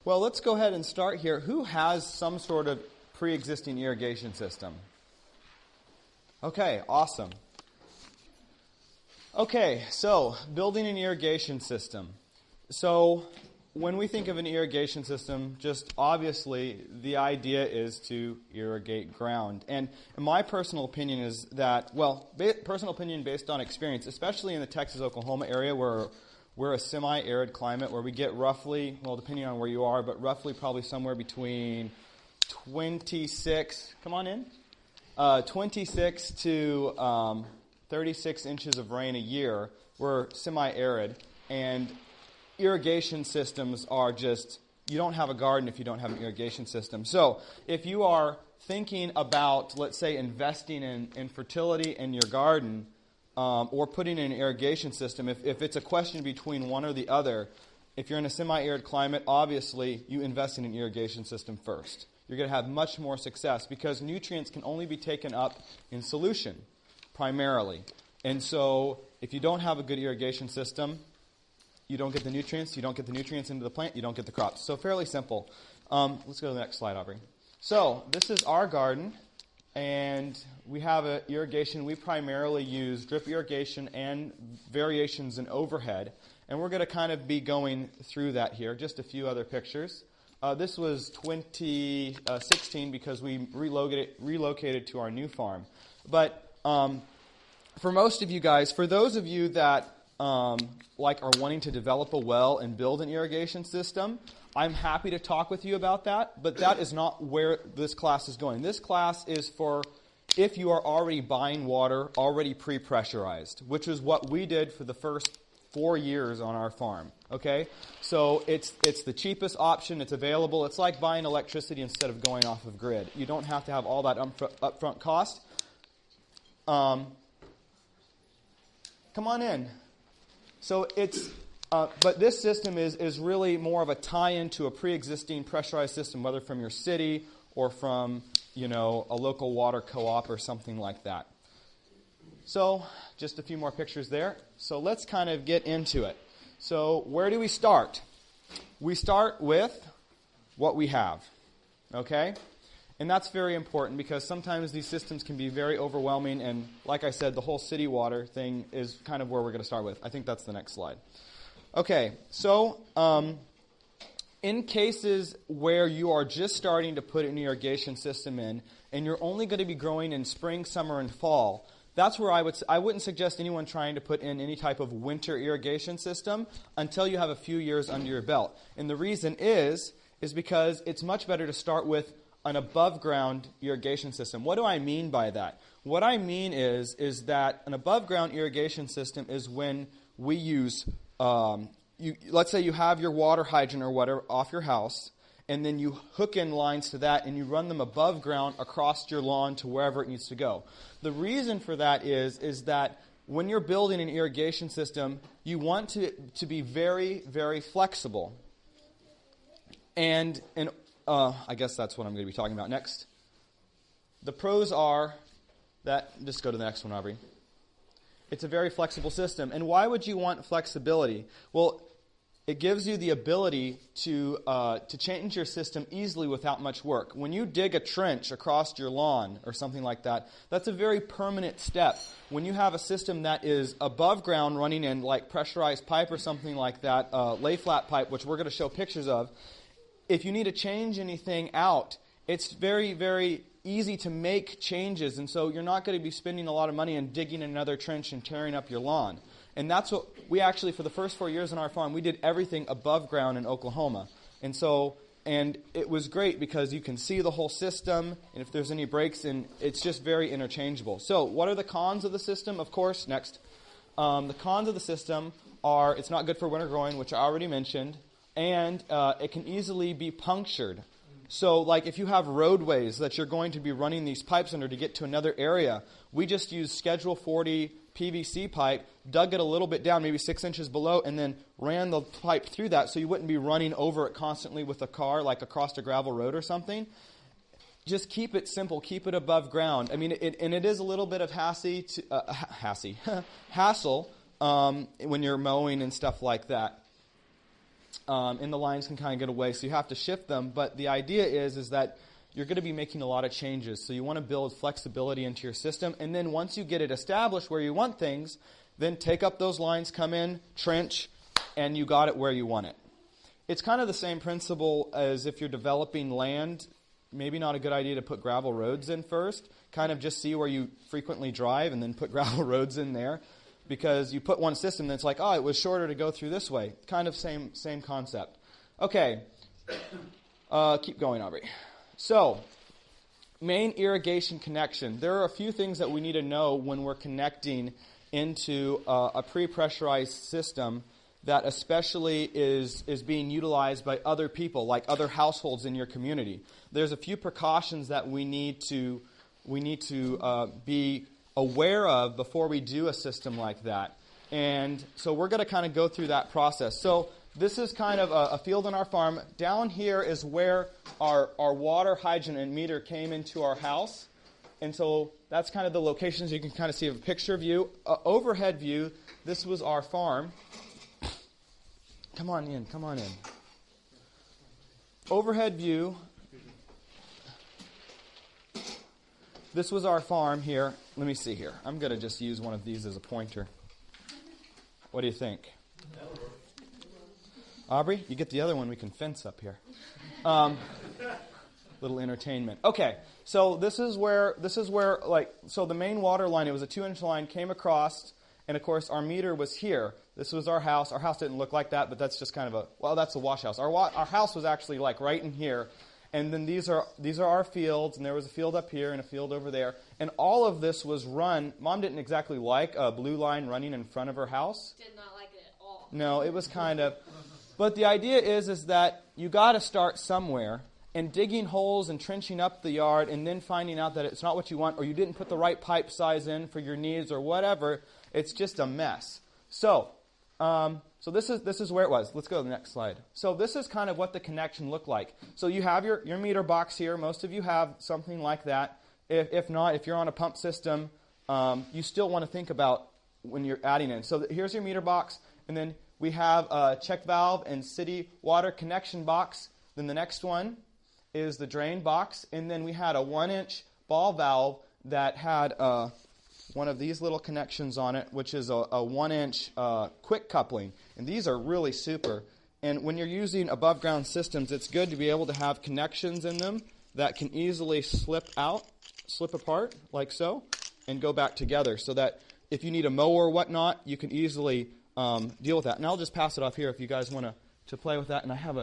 Well, let's go ahead and start here. Who has some sort of pre-existing irrigation system? Okay, awesome. Okay, so building an irrigation system. So when we think of an irrigation system, just obviously the idea is to irrigate ground. And my personal opinion is that, well, personal opinion based on experience, especially in the Texas-Oklahoma area where we're a semi-arid climate where we get roughly, well, depending on where you are, but roughly probably somewhere between 26 to 36 inches of rain a year. We're semi-arid, and irrigation systems are just, you don't have a garden if you don't have an irrigation system. So if you are thinking about, let's say, investing in fertility in your garden, or putting in an irrigation system, if it's a question between one or the other, if you're in a semi-arid climate, obviously you invest in an irrigation system first. You're going to have much more success because nutrients can only be taken up in solution, primarily. And so if you don't have a good irrigation system, you don't get the nutrients. You don't get the nutrients into the plant. You don't get the crops. So fairly simple. Let's go to the next slide, Aubrey. So this is our garden. And we have an irrigation. We primarily use drip irrigation and variations in overhead. And we're going to kind of be going through that here. Just a few other pictures. This was 2016 because we relocated to our new farm. But for most of you guys, for those of you that are wanting to develop a well and build an irrigation system, I'm happy to talk with you about that, but that is not where this class is going. This class is for if you are already buying water already pre-pressurized, which is what we did for the first 4 years on our farm. Okay? So it's the cheapest option. It's available. It's like buying electricity instead of going off of grid. You don't have to have all that upfront cost. Come on in. So it's... but this system is really more of a tie-in to a pre-existing pressurized system, whether from your city or from, a local water co-op or something like that. So just a few more pictures there. So let's kind of get into it. So where do we start? We start with what we have, okay? And that's very important because sometimes these systems can be very overwhelming, and like I said, the whole city water thing is kind of where we're going to start with. I think that's the next slide. Okay, so in cases where you are just starting to put an irrigation system in, and you're only going to be growing in spring, summer, and fall, that's where I wouldn't suggest anyone trying to put in any type of winter irrigation system until you have a few years under your belt. And the reason is because it's much better to start with an above-ground irrigation system. What do I mean by that? What I mean is that an above-ground irrigation system is when we use... let's say you have your water hydrant or whatever off your house, and then you hook in lines to that, and you run them above ground across your lawn to wherever it needs to go. The reason for that is that when you're building an irrigation system, you want to be very, very flexible. And I guess that's what I'm going to be talking about next. The pros are that, just go to the next one, Aubrey. It's a very flexible system. And why would you want flexibility? Well, it gives you the ability to change your system easily without much work. When you dig a trench across your lawn or something like that, that's a very permanent step. When you have a system that is above ground running in like pressurized pipe or something like that, lay flat pipe, which we're going to show pictures of, if you need to change anything out, it's very, very easy to make changes, and so you're not going to be spending a lot of money and digging another trench and tearing up your lawn. And that's what we actually, for the first 4 years on our farm, we did everything above ground in Oklahoma. And it was great because you can see the whole system, and if there's any breaks, and it's just very interchangeable. So what are the cons of the system? Of course, next. The cons of the system are it's not good for winter growing, which I already mentioned, and it can easily be punctured. So like if you have roadways that you're going to be running these pipes under to get to another area, we just use Schedule 40 PVC pipe, dug it a little bit down, maybe 6 inches below, and then ran the pipe through that so you wouldn't be running over it constantly with a car like across a gravel road or something. Just keep it simple. Keep it above ground. I mean, it is a little bit of hassle when you're mowing and stuff like that. and the lines can kind of get away, so you have to shift them. But the idea is that you're going to be making a lot of changes. So you want to build flexibility into your system. And then once you get it established where you want things, then take up those lines, come in, trench, and you got it where you want it. It's kind of the same principle as if you're developing land. Maybe not a good idea to put gravel roads in first. Kind of just see where you frequently drive and then put gravel roads in there. Because you put one system that's like, oh, it was shorter to go through this way. Kind of same concept. Okay. Keep going, Aubrey. So, main irrigation connection. There are a few things that we need to know when we're connecting into a pre-pressurized system that especially is being utilized by other people, like other households in your community. There's a few precautions that we need to be aware of before we do a system like that. And so we're going to kind of go through that process. So this is kind of a field on our farm. Down here is where our water hydrant and meter came into our house. And so that's kind of the locations. You can kind of see a picture view. Overhead view, this was our farm. Come on in. Overhead view. This was our farm here. Let me see here. I'm going to just use one of these as a pointer. What do you think? Aubrey, you get the other one, we can fence up here. Little entertainment. Okay, so this is where so the main water line, it was a 2-inch line, came across, and of course our meter was here. This was our house. Our house didn't look like that, but that's just kind of that's a wash house. Our house was actually like right in here. And then these are our fields, and there was a field up here and a field over there. And all of this was run. Mom didn't exactly like a blue line running in front of her house. Did not like it at all. No, it was kind of. But the idea is that you got to start somewhere, and digging holes and trenching up the yard, and then finding out that it's not what you want, or you didn't put the right pipe size in for your needs, or whatever. It's just a mess. So this is where it was. Let's go to the next slide. So this is kind of what the connection looked like. So you have your meter box here. Most of you have something like that. If not, if you're on a pump system, you still want to think about when you're adding in. So here's your meter box, and then we have a check valve and city water connection box. Then the next one is the drain box, and then we had a 1-inch ball valve that had one of these little connections on it, which is a 1-inch quick coupling. And these are really super. And when you're using above ground systems, it's good to be able to have connections in them that can easily slip apart, like so, and go back together. So that if you need a mower or whatnot, you can easily deal with that. And I'll just pass it off here if you guys want to play with that. And I have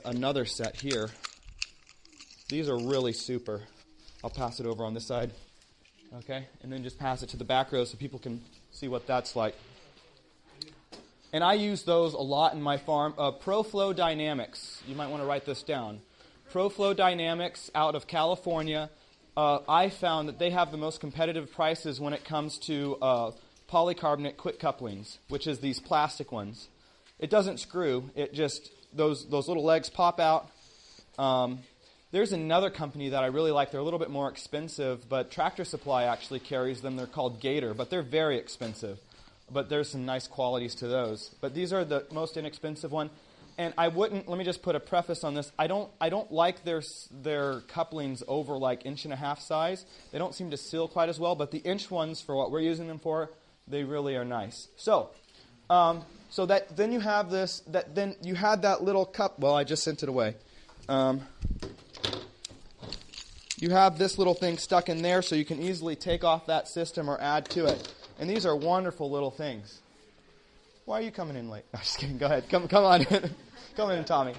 another set here. These are really super. I'll pass it over on this side. Okay, and then just pass it to the back row so people can see what that's like. And I use those a lot in my farm. ProFlow Dynamics. You might want to write this down. ProFlow Dynamics out of California. I found that they have the most competitive prices when it comes to polycarbonate quick couplings, which is these plastic ones. It doesn't screw. It just, those little legs pop out. There's another company that I really like. They're a little bit more expensive, but Tractor Supply actually carries them. They're called Gator, but they're very expensive. But there's some nice qualities to those. But these are the most inexpensive one. And I wouldn't, let me just put a preface on this. I don't like their couplings over like 1.5-inch size. They don't seem to seal quite as well, but the inch ones, for what we're using them for, they really are nice. So that then you have this, then you had that little cup. Well, I just sent it away. You have this little thing stuck in there so you can easily take off that system or add to it. And these are wonderful little things. Why are you coming in late? No, just kidding. Go ahead. Come on in. Come in, Tommy.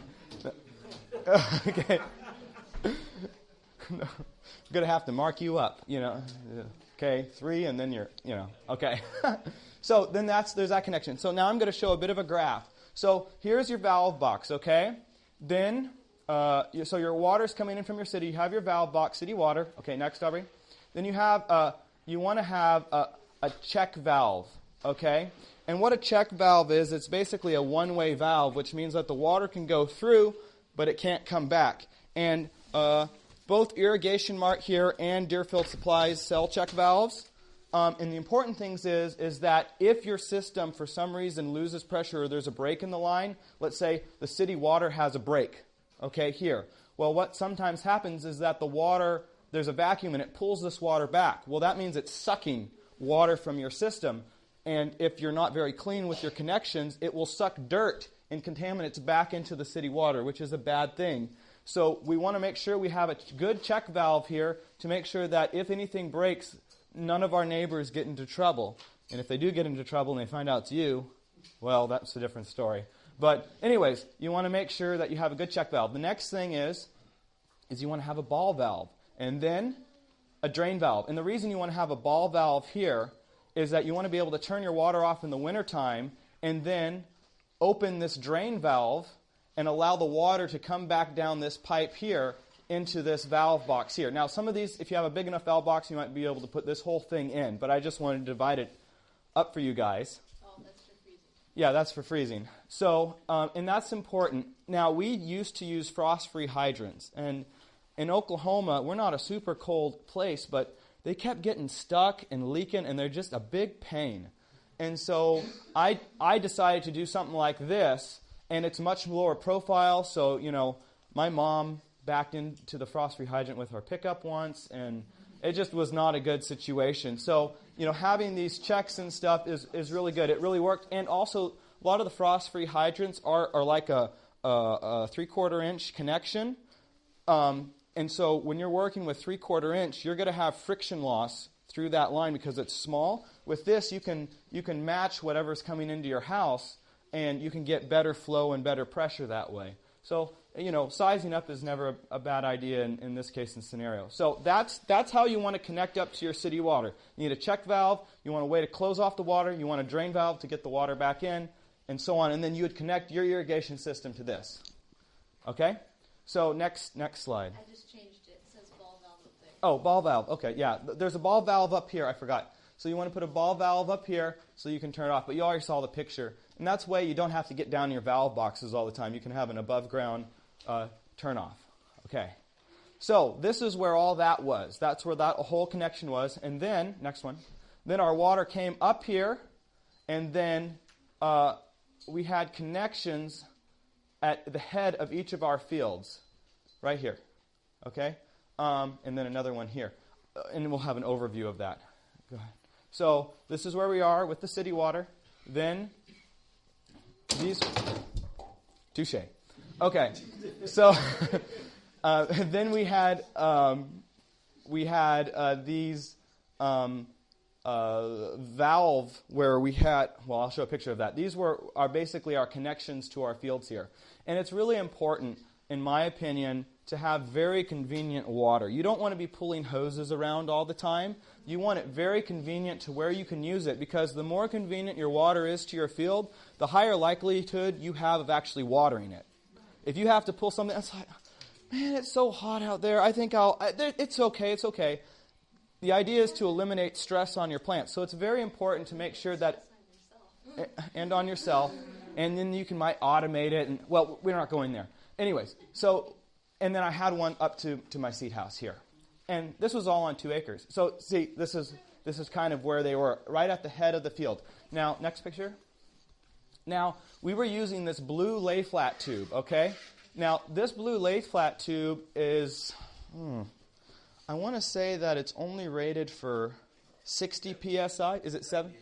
Okay. No. I'm going to have to mark you up, Okay, 3, and then you're, Okay. So then there's that connection. So now I'm going to show a bit of a graph. So here's your valve box, okay? Then, so your water's coming in from your city. You have your valve box, city water. Okay, next, Aubrey. Then you have, you want to have a check valve, okay? And what a check valve is, it's basically a one-way valve, which means that the water can go through, but it can't come back. And both Irrigation Mart here and Deerfield Supplies sell check valves. And the important things is that if your system for some reason loses pressure or there's a break in the line, let's say the city water has a break, okay, here. Well, what sometimes happens is that the water, there's a vacuum and it pulls this water back. Well, that means it's sucking water from your system. And if you're not very clean with your connections, it will suck dirt and contaminants back into the city water, which is a bad thing. So we want to make sure we have a good check valve here to make sure that if anything breaks, none of our neighbors get into trouble. And if they do get into trouble and they find out it's you, well, that's a different story. But anyways, you want to make sure that you have a good check valve. The next thing is you want to have a ball valve and then a drain valve. And the reason you want to have a ball valve here is that you want to be able to turn your water off in the wintertime and then open this drain valve and allow the water to come back down this pipe here into this valve box here. Now, some of these, if you have a big enough valve box, you might be able to put this whole thing in, but I just wanted to divide it up for you guys. Oh, that's for freezing. Yeah, that's for freezing. So, and that's important. Now, we used to use frost-free hydrants, and in Oklahoma, we're not a super cold place, but they kept getting stuck and leaking, and they're just a big pain. And so I decided to do something like this, and it's much lower profile. So, you know, my mom backed into the frost-free hydrant with her pickup once, and it just was not a good situation. So, you know, having these checks and stuff is really good. It really worked. And also, a lot of the frost-free hydrants are like a 3/4 inch connection. And so when you're working with 3/4 inch, you're going to have friction loss through that line because it's small. With this, you can match whatever's coming into your house, and you can get better flow and better pressure that way. So, you know, sizing up is never a bad idea in this case and scenario. So that's how you want to connect up to your city water. You need a check valve. You want a way to close off the water. You want a drain valve to get the water back in, and so on. And then you would connect your irrigation system to this. Okay? So next slide. I just changed it. It says ball valve up there. Oh, ball valve. Okay, yeah. There's a ball valve up here. I forgot. So you want to put a ball valve up here so you can turn it off. But you already saw the picture. And that's way you don't have to get down your valve boxes all the time. You can have an above-ground turn off. Okay. So this is where all that was. That's where that whole connection was. And then, next one, then our water came up here, and then we had connections at the head of each of our fields, right here. Okay? And then another one here. And we'll have an overview of that. Go ahead. So this is where we are with the city water. Then these... Touche. Okay. So then we had these valve where we had, well, I'll show a picture of that. These are basically our connections to our fields here. And it's really important, in my opinion, to have very convenient water. You don't want to be pulling hoses around all the time. You want it very convenient to where you can use it, because the more convenient your water is to your field, the higher likelihood you have of actually watering it. If you have to pull something, it's like, man, it's so hot out there. I think it's okay. The idea is to eliminate stress on your plants. So it's very important to make sure that, and on yourself, and then you might automate it. And well, we're not going there. Anyways, so, and then I had one up to my seed house here. And this was all on 2 acres. So see, this is kind of where they were, right at the head of the field. Now, next picture. Now, we were using this blue lay flat tube, okay? Now, this blue lay flat tube is, I want to say that it's only rated for 60 PSI. Is it 7?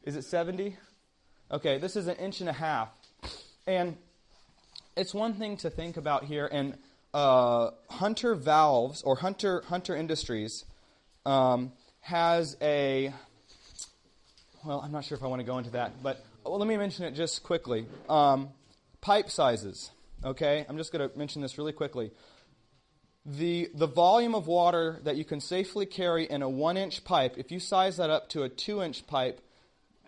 Is it 70? Okay, this is 1.5 inches. And it's one thing to think about here, and Hunter Valves, or Hunter Industries, has a, well, I'm not sure if I want to go into that, but let me mention it just quickly. Pipe sizes, okay? I'm just going to mention this really quickly. The volume of water that you can safely carry in a 1-inch pipe, if you size that up to a 2-inch pipe,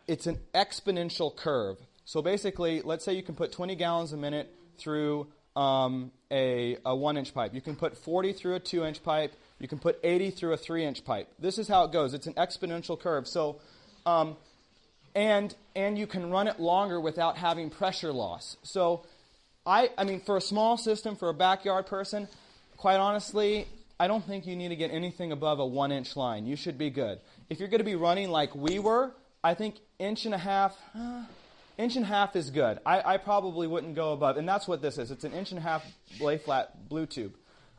it's an exponential curve. So basically, let's say you can put 20 gallons a minute through a 1-inch pipe. You can put 40 through a 2-inch pipe. You can put 80 through a 3-inch pipe. This is how it goes. It's an exponential curve. So, and you can run it longer without having pressure loss. So, I mean, for a small system, for a backyard person, quite honestly, I don't think you need to get anything above a 1-inch line. You should be good. If you're going to be running like we were, I think inch and a half is good. I probably wouldn't go above, and that's what this is. It's an 1.5 inch lay flat blue tube,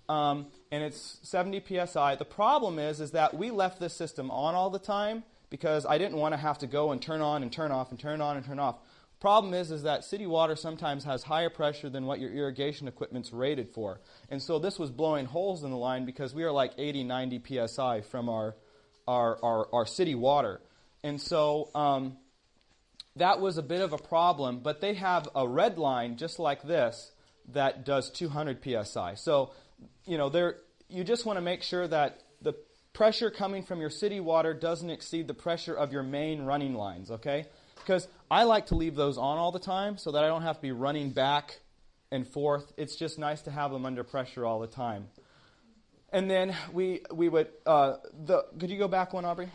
and it's 70 psi. The problem is that we left this system on all the time because I didn't want to have to go and turn on and turn off and turn on and turn off. Problem is that city water sometimes has higher pressure than what your irrigation equipment's rated for. And so this was blowing holes in the line because we are like 80, 90 psi from our city water. And so that was a bit of a problem, but they have a red line just like this that does 200 psi. So, you just want to make sure that the pressure coming from your city water doesn't exceed the pressure of your main running lines, okay? Because I like to leave those on all the time so that I don't have to be running back and forth. It's just nice to have them under pressure all the time. And then we would, could you go back one, Aubrey?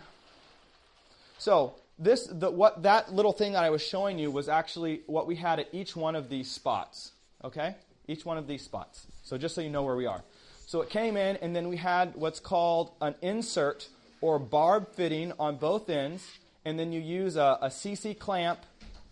So that little thing that I was showing you was actually what we had at each one of these spots, okay? Each one of these spots. So just so you know where we are. So it came in, and then we had what's called an insert or barb fitting on both ends. And then you use a CC clamp,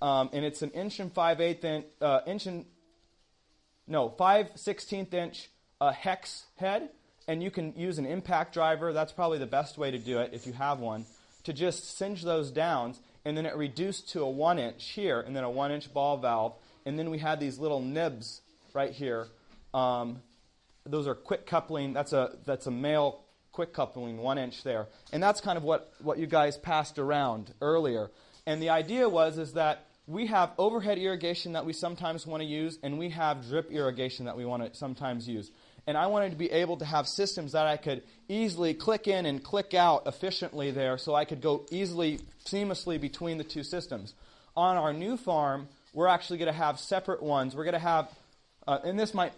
and it's an 5/16 inch hex head. And you can use an impact driver. That's probably the best way to do it if you have one, to just cinch those down. And then it reduced to a 1 inch here, and then a 1 inch ball valve. And then we had these little nibs right here. Those are quick coupling. That's a male quick coupling, 1 inch there. And that's kind of what you guys passed around earlier. And the idea is that we have overhead irrigation that we sometimes want to use, and we have drip irrigation that we want to sometimes use. And I wanted to be able to have systems that I could easily click in and click out efficiently there, so I could go easily, seamlessly between the two systems. On our new farm, we're actually going to have separate ones. We're going to have, and this might,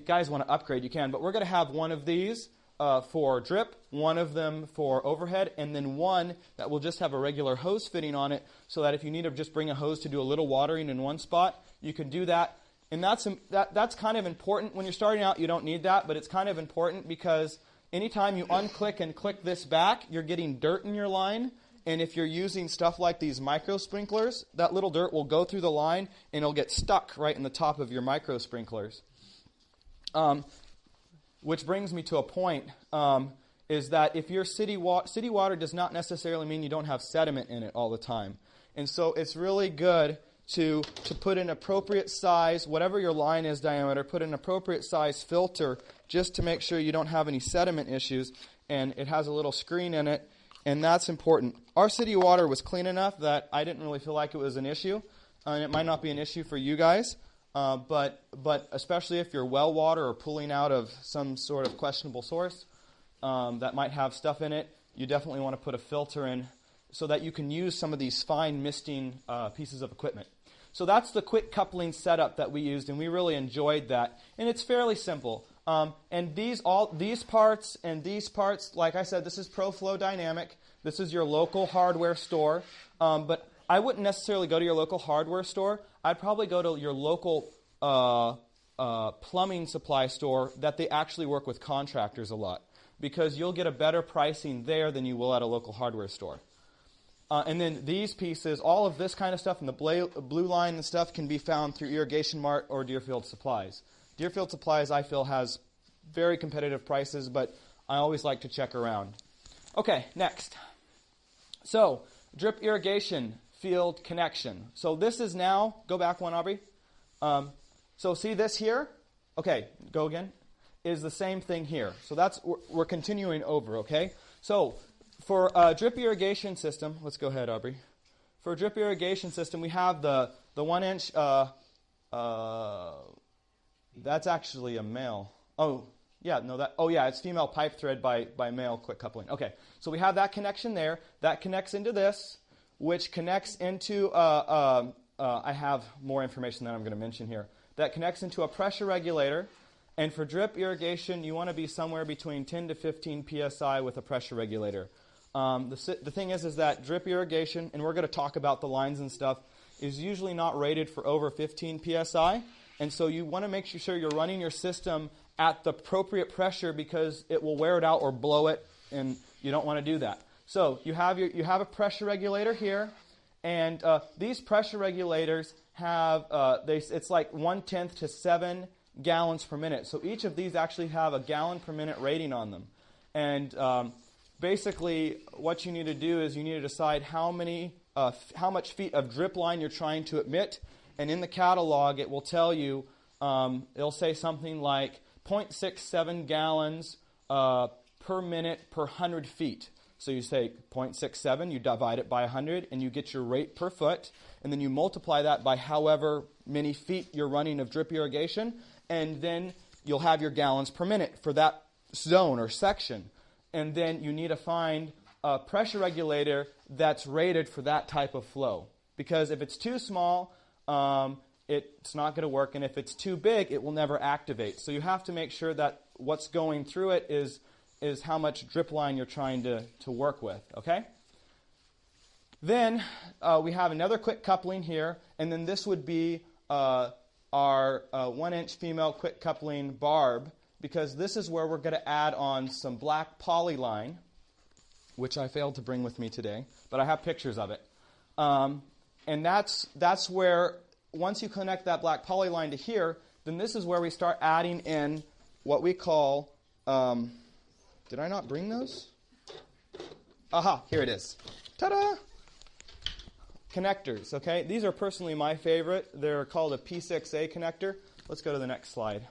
guys want to upgrade, you can, but we're going to have one of these for drip, one of them for overhead, and then one that will just have a regular hose fitting on it, so that if you need to just bring a hose to do a little watering in one spot, you can do that. And that's kind of important. When you're starting out, you don't need that, but it's kind of important because anytime you unclick and click this back, you're getting dirt in your line. And if you're using stuff like these micro sprinklers, that little dirt will go through the line and it'll get stuck right in the top of your micro sprinklers. Which brings me to a point, is that if your city water does not necessarily mean you don't have sediment in it all the time. And so it's really good to put an appropriate size, whatever your line is diameter, put an appropriate size filter just to make sure you don't have any sediment issues. And it has a little screen in it, and that's important. Our city water was clean enough that I didn't really feel like it was an issue. And it might not be an issue for you guys. But especially if you're well water or pulling out of some sort of questionable source that might have stuff in it, you definitely want to put a filter in so that you can use some of these fine misting pieces of equipment. So that's the quick coupling setup that we used, and we really enjoyed that. And it's fairly simple. And these parts and these parts, like I said, this is ProFlow Dynamic. This is your local hardware store. But I wouldn't necessarily go to your local hardware store. I'd probably go to your local plumbing supply store that they actually work with contractors a lot, because you'll get a better pricing there than you will at a local hardware store. And then these pieces, all of this kind of stuff, and the blue line and stuff can be found through Irrigation Mart or Deerfield Supplies. Deerfield Supplies, I feel, has very competitive prices, but I always like to check around. Okay, next. So, drip irrigation field connection. So this is now, go back one, Aubrey. So see this here? Okay, go again. Is the same thing here. So we're continuing over, okay? So for a drip irrigation system, let's go ahead, Aubrey. For a drip irrigation system, we have the 1 inch, that's actually a male. It's female pipe thread by male quick coupling. Okay, so we have that connection there. That connects into this, which connects into, I have more information that I'm going to mention here. That connects into a pressure regulator. And for drip irrigation, you want to be somewhere between 10 to 15 psi with a pressure regulator. The thing is that drip irrigation, and we're going to talk about the lines and stuff, is usually not rated for over 15 psi. And so you want to make sure you're running your system at the appropriate pressure because it will wear it out or blow it, and you don't want to do that. So you have a pressure regulator here, and these pressure regulators have it's like 1/10 to 7 gallons per minute. So each of these actually have a gallon per minute rating on them. And basically, what you need to do is you need to decide how much feet of drip line you're trying to emit. And in the catalog, it will tell you, it'll say something like 0.67 gallons per minute per 100 feet. So you say 0.67, you divide it by 100, and you get your rate per foot. And then you multiply that by however many feet you're running of drip irrigation. And then you'll have your gallons per minute for that zone or section. And then you need to find a pressure regulator that's rated for that type of flow. Because if it's too small, it's not going to work. And if it's too big, it will never activate. So you have to make sure that what's going through it is how much drip line you're trying to work with, okay? Then we have another quick coupling here, and then this would be our 1-inch female quick coupling barb, because this is where we're going to add on some black poly line, which I failed to bring with me today, but I have pictures of it. And that's where, once you connect that black poly line to here, then this is where we start adding in what we call, did I not bring those? Aha, here it is. Ta-da! Connectors, okay? These are personally my favorite. They're called a P6a connector. Let's go to the next slide.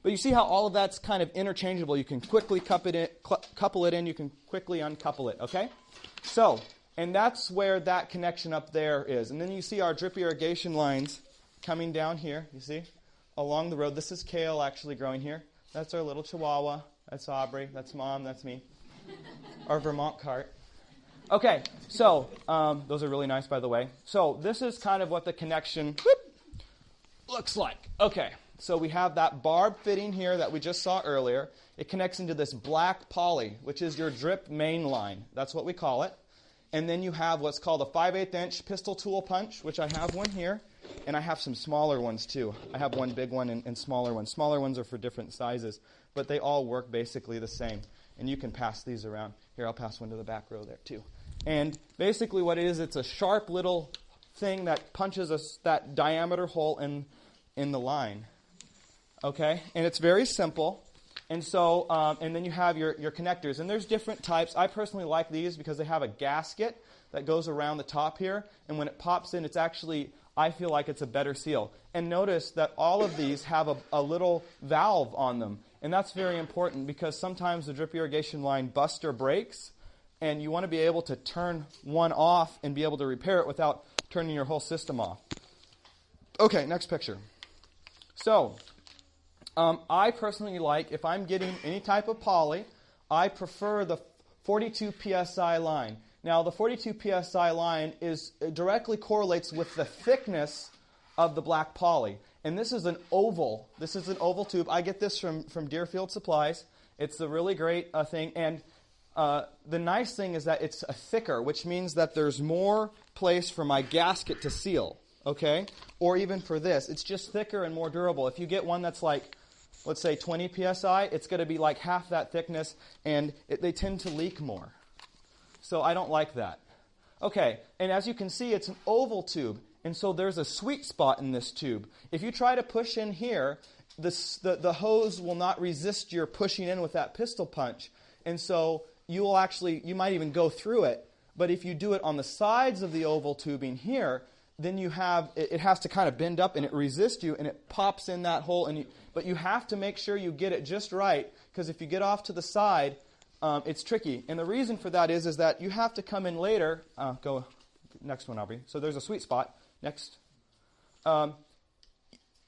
But you see how all of that's kind of interchangeable. You can quickly couple it in. You can quickly uncouple it, okay? So, and that's where that connection up there is. And then you see our drip irrigation lines coming down here, you see, along the road. This is kale actually growing here. That's our little Chihuahua. That's Aubrey. That's Mom. That's me. Our Vermont cart. Okay, so those are really nice, by the way. So this is kind of what the connection looks like. Okay, so we have that barb fitting here that we just saw earlier. It connects into this black poly, which is your drip main line. That's what we call it. And then you have what's called a 5/8-inch pistol tool punch, which I have one here. And I have some smaller ones, too. I have one big one and smaller ones. Smaller ones are for different sizes, but they all work basically the same. And you can pass these around. Here, I'll pass one to the back row there, too. And basically what it is, it's a sharp little thing that punches that diameter hole in the line. Okay? And it's very simple. And so, and then you have your connectors. And there's different types. I personally like these because they have a gasket that goes around the top here. And when it pops in, it's actually, I feel like it's a better seal. And notice that all of these have a little valve on them. And that's very important because sometimes the drip irrigation line busts or breaks. And you want to be able to turn one off and be able to repair it without turning your whole system off. Okay, next picture. So, I personally like, if I'm getting any type of poly, I prefer the 42 PSI line. Now, the 42 PSI line directly correlates with the thickness of the black poly. And this is an oval. This is an oval tube. I get this from Deerfield Supplies. It's a really great thing. And the nice thing is that it's thicker, which means that there's more place for my gasket to seal, okay? Or even for this. It's just thicker and more durable. If you get one that's like, let's say 20 PSI, it's going to be like half that thickness, and they tend to leak more. So I don't like that. Okay, and as you can see, it's an oval tube, and so there's a sweet spot in this tube. If you try to push in here, the hose will not resist your pushing in with that pistol punch, and so you might even go through it. But if you do it on the sides of the oval tubing here, then it has to kind of bend up and it resists you and it pops in that hole. But you have to make sure you get it just right, because if you get off to the side, it's tricky. And the reason for that is that you have to come in later. Go next one, Aubrey. So there's a sweet spot. Next.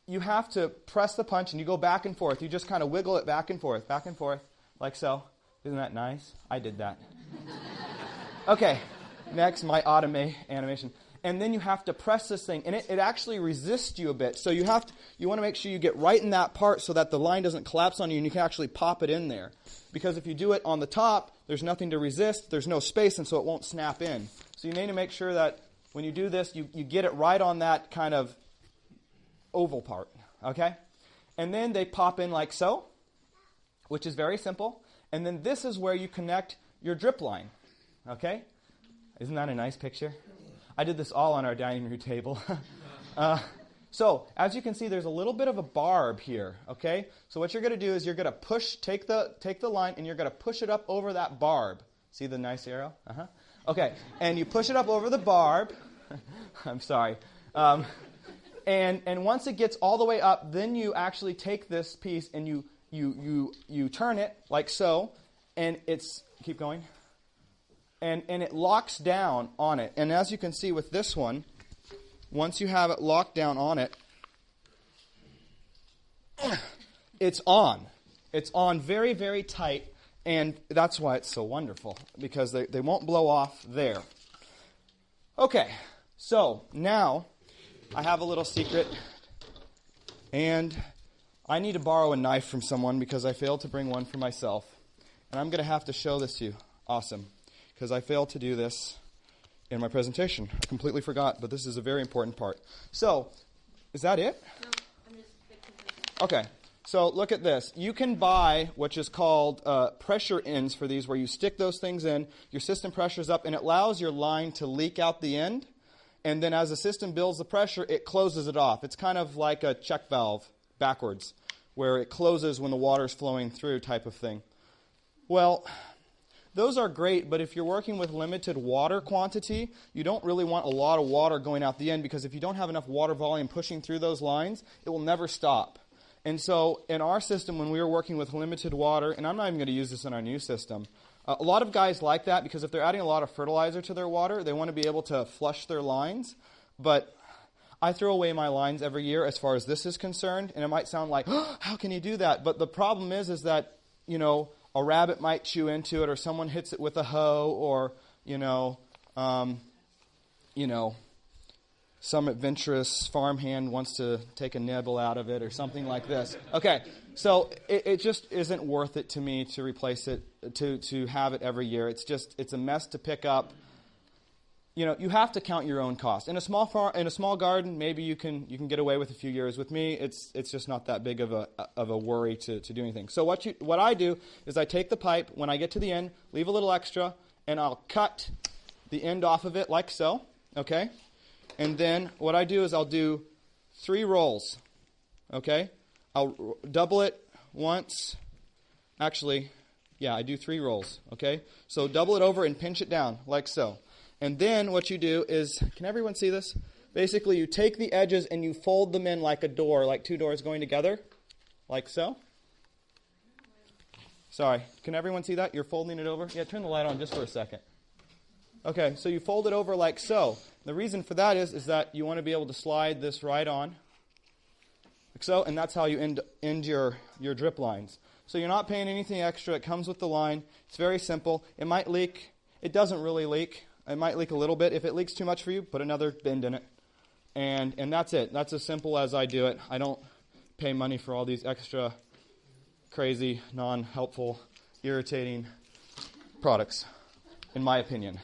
You have to press the punch and you go back and forth. You just kind of wiggle it back and forth, like so. Isn't that nice? I did that. Okay, next, my animation. And then you have to press this thing, and it actually resists you a bit. So you want to make sure you get right in that part so that the line doesn't collapse on you and you can actually pop it in there. Because if you do it on the top, there's nothing to resist, there's no space, and so it won't snap in. So you need to make sure that when you do this, you get it right on that kind of oval part. okay? And then they pop in like so, which is very simple. And then this is where you connect your drip line, okay? Isn't that a nice picture? I did this all on our dining room table. So, as you can see, there's a little bit of a barb here, okay? So what you're going to do is you're going to take the line, and you're going to push it up over that barb. See the nice arrow? Uh-huh. Okay, and you push it up over the barb. I'm sorry. And once it gets all the way up, then you actually take this piece and you turn it like so, and keep going, and it locks down on it. And as you can see with this one, once you have it locked down on it, it's on. It's on very, very tight, and that's why it's so wonderful, because they won't blow off there. Okay, so now I have a little secret, and I need to borrow a knife from someone because I failed to bring one for myself. And I'm going to have to show this to you. Awesome. Because I failed to do this in my presentation. I completely forgot, but this is a very important part. So, is that it? No, I'm just a bit confused. Okay. So, look at this. You can buy what is called pressure ends for these, where you stick those things in, your system pressures up, and it allows your line to leak out the end. And then as the system builds the pressure, it closes it off. It's kind of like a check valve backwards, where it closes when the water's flowing through type of thing. Well, those are great, but if you're working with limited water quantity, you don't really want a lot of water going out the end, because if you don't have enough water volume pushing through those lines, it will never stop. And so in our system, when we were working with limited water, and I'm not even going to use this in our new system, a lot of guys like that, because if they're adding a lot of fertilizer to their water, they want to be able to flush their lines. But I throw away my lines every year as far as this is concerned, and it might sound like, oh, how can you do that? But the problem is that, a rabbit might chew into it, or someone hits it with a hoe, or, some adventurous farmhand wants to take a nibble out of it, or something like this. Okay, so it just isn't worth it to me to replace it, to have it every year. It's a mess to pick up. You have to count your own cost. In a small garden, maybe you can get away with a few years. With me, it's just not that big of a worry to do anything. So what I do is I take the pipe, when I get to the end, leave a little extra, and I'll cut the end off of it like so, okay? And then what I do is I'll do 3 rolls, okay? I'll double it once. Actually, yeah, I do 3 rolls, okay? So double it over and pinch it down like so. And then what you do is, can everyone see this? Basically, you take the edges and you fold them in like a door, like 2 doors going together, like so. Sorry, can everyone see that? You're folding it over? Yeah, turn the light on just for a second. Okay, so you fold it over like so. The reason for that is that you want to be able to slide this right on, like so, and that's how you end your drip lines. So you're not paying anything extra. It comes with the line. It's very simple. It might leak. It doesn't really leak. It might leak a little bit. If it leaks too much for you, put another bend in it. And that's it. That's as simple as I do it. I don't pay money for all these extra crazy, non-helpful, irritating products, in my opinion.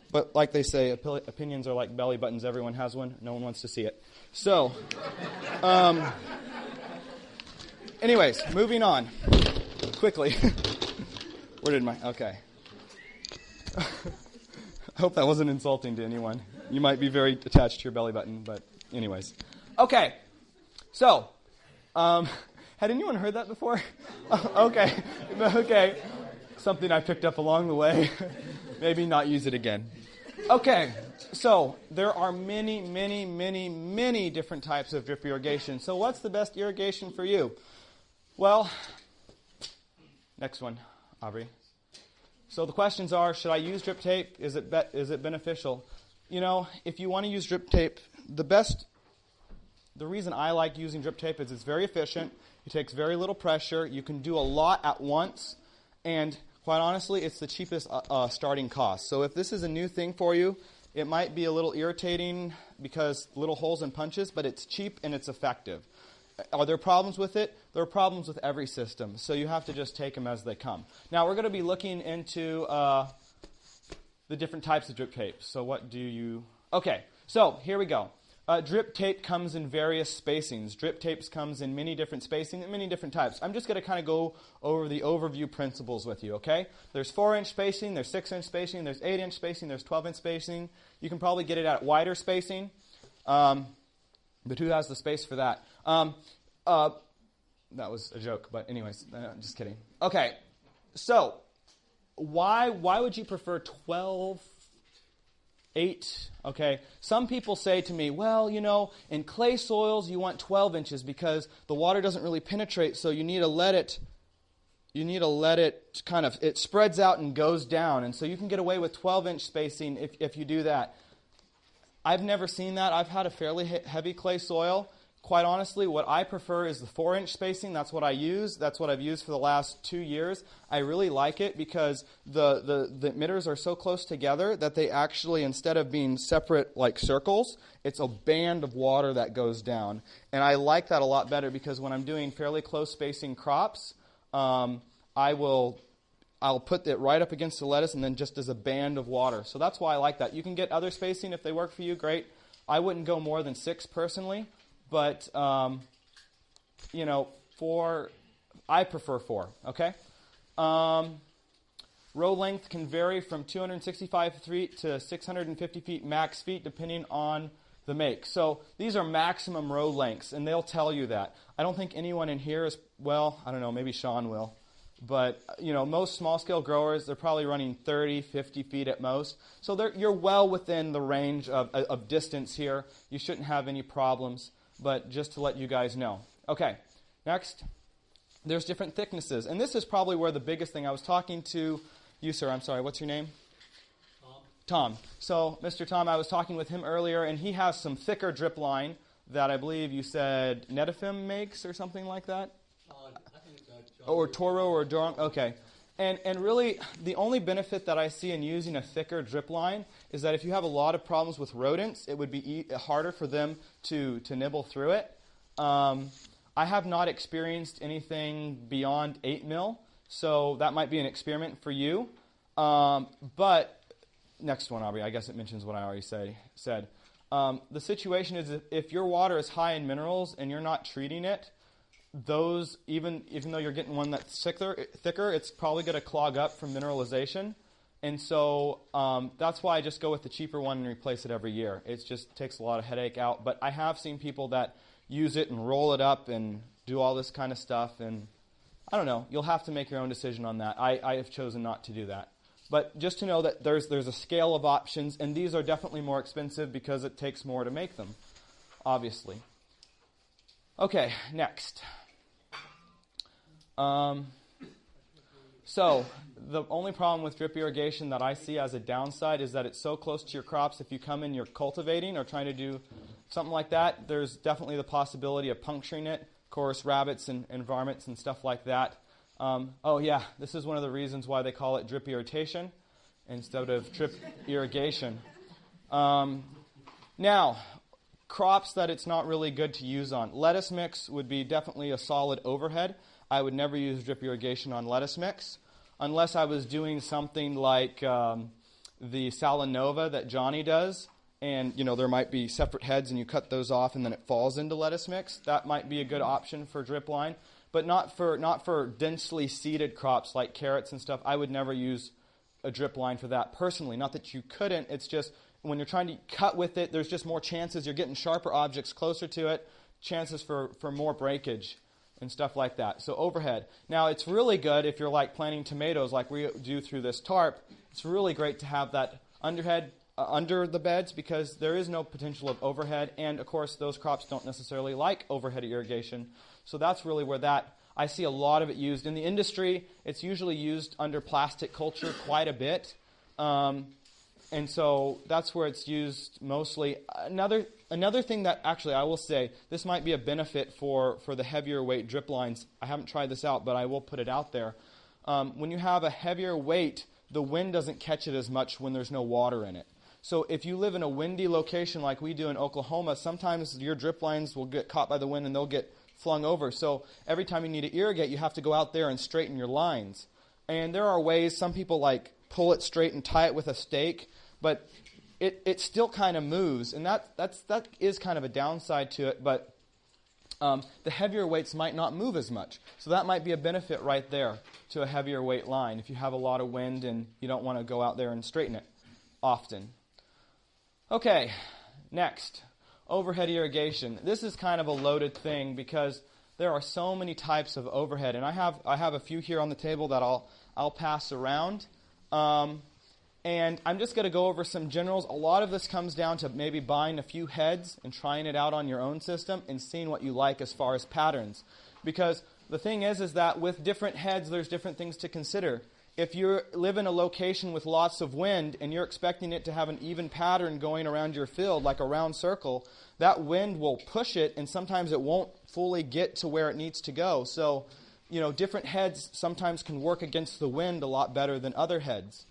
But like they say, opinions are like belly buttons. Everyone has one. No one wants to see it. So, anyways, moving on. Quickly. Okay. I hope that wasn't insulting to anyone. You might be very attached to your belly button, but anyways. Okay. So, had anyone heard that before? Okay. Something I picked up along the way. Maybe not use it again. Okay. So, there are many, many, many, many different types of drip irrigation. So, what's the best irrigation for you? Well, next one, Aubrey. So the questions are, should I use drip tape? Is it beneficial? If you want to use drip tape, the reason I like using drip tape is it's very efficient. It takes very little pressure. You can do a lot at once. And quite honestly, it's the cheapest starting cost. So if this is a new thing for you, it might be a little irritating because little holes and punches, but it's cheap and it's effective. Are there problems with it? There are problems with every system, so you have to just take them as they come. Now, we're going to be looking into the different types of drip tape. So what do you... Okay, so here we go. Drip tape comes in various spacings. Drip tapes comes in many different spacing and many different types. I'm just going to kind of go over the overview principles with you, okay? There's 4-inch spacing, there's 6-inch spacing, there's 8-inch spacing, there's 12-inch spacing. You can probably get it at wider spacing, but who has the space for that? That was a joke, but anyways, just kidding. Okay, so why would you prefer 12, 8? Okay, some people say to me, well, in clay soils you want 12 inches because the water doesn't really penetrate, so you need to let it kind of, it spreads out and goes down, and so you can get away with 12-inch spacing if you do that. I've never seen that. I've had a fairly heavy clay soil. Quite honestly, what I prefer is the 4-inch spacing. That's what I use. That's what I've used for the last 2 years. I really like it because the emitters are so close together that they actually, instead of being separate like circles, it's a band of water that goes down. And I like that a lot better because when I'm doing fairly close spacing crops, I'll put it right up against the lettuce and then just as a band of water. So that's why I like that. You can get other spacing if they work for you, great. I wouldn't go more than 6 personally. But, I prefer 4, okay? Row length can vary from 265 feet to 650 feet max feet, depending on the make. So these are maximum row lengths, and they'll tell you that. I don't think anyone in here is, well, I don't know, maybe Sean will. But, most small-scale growers, they're probably running 30, 50 feet at most. So you're well within the range of distance here. You shouldn't have any problems. But just to let you guys know. Okay, next. There's different thicknesses. And this is probably where the biggest thing. I was talking to you, sir. I'm sorry, what's your name? Tom. So, Mr. Tom, I was talking with him earlier, and he has some thicker drip line that I believe you said Netafim makes or something like that? I think or Toro or Durham. Okay. And really, the only benefit that I see in using a thicker drip line is that if you have a lot of problems with rodents, it would be harder for them to nibble through it. I have not experienced anything beyond 8 mil, so that might be an experiment for you. But next one, Aubrey, I guess it mentions what I already said. The situation is if your water is high in minerals and you're not treating it, those, even though you're getting one that's thicker, it's probably going to clog up from mineralization. And so that's why I just go with the cheaper one and replace it every year. It just takes a lot of headache out. But I have seen people that use it and roll it up and do all this kind of stuff. And I don't know. You'll have to make your own decision on that. I have chosen not to do that. But just to know that there's a scale of options, and these are definitely more expensive because it takes more to make them, obviously. Okay, next. So the only problem with drip irrigation that I see as a downside is that it's so close to your crops. If you come in, you're cultivating or trying to do something like that, there's definitely the possibility of puncturing it. Of course, rabbits and varmints and stuff like that. This is one of the reasons why they call it drip irritation instead of drip irrigation. Now, crops that it's not really good to use on. Lettuce mix would be definitely a solid overhead. I would never use drip irrigation on lettuce mix unless I was doing something like the Salanova that Johnny does. And, there might be separate heads and you cut those off and then it falls into lettuce mix. That might be a good option for drip line. But not for densely seeded crops like carrots and stuff. I would never use a drip line for that personally. Not that you couldn't. It's just when you're trying to cut with it, there's just more chances. You're getting sharper objects closer to it, chances for more breakage and stuff like that. So overhead. Now, it's really good if you're like planting tomatoes like we do through this tarp. It's really great to have that underhead under the beds because there is no potential of overhead. And, of course, those crops don't necessarily like overhead irrigation. So that's really where I see a lot of it used. In the industry, it's usually used under plastic culture quite a bit. And so that's where it's used mostly. Another thing that actually I will say, this might be a benefit for the heavier weight drip lines. I haven't tried this out, but I will put it out there. When you have a heavier weight, the wind doesn't catch it as much when there's no water in it. So if you live in a windy location like we do in Oklahoma, sometimes your drip lines will get caught by the wind and they'll get flung over. So every time you need to irrigate, you have to go out there and straighten your lines. And there are ways, some people like pull it straight and tie it with a stake, but it still kind of moves, and that is kind of a downside to it, but the heavier weights might not move as much. So that might be a benefit right there to a heavier weight line if you have a lot of wind and you don't want to go out there and straighten it often. Okay, next, overhead irrigation. This is kind of a loaded thing because there are so many types of overhead, and I have a few here on the table that I'll pass around. And I'm just going to go over some generals. A lot of this comes down to maybe buying a few heads and trying it out on your own system and seeing what you like as far as patterns. Because the thing is that with different heads, there's different things to consider. If you live in a location with lots of wind and you're expecting it to have an even pattern going around your field, like a round circle, that wind will push it, and sometimes it won't fully get to where it needs to go. So, different heads sometimes can work against the wind a lot better than other heads.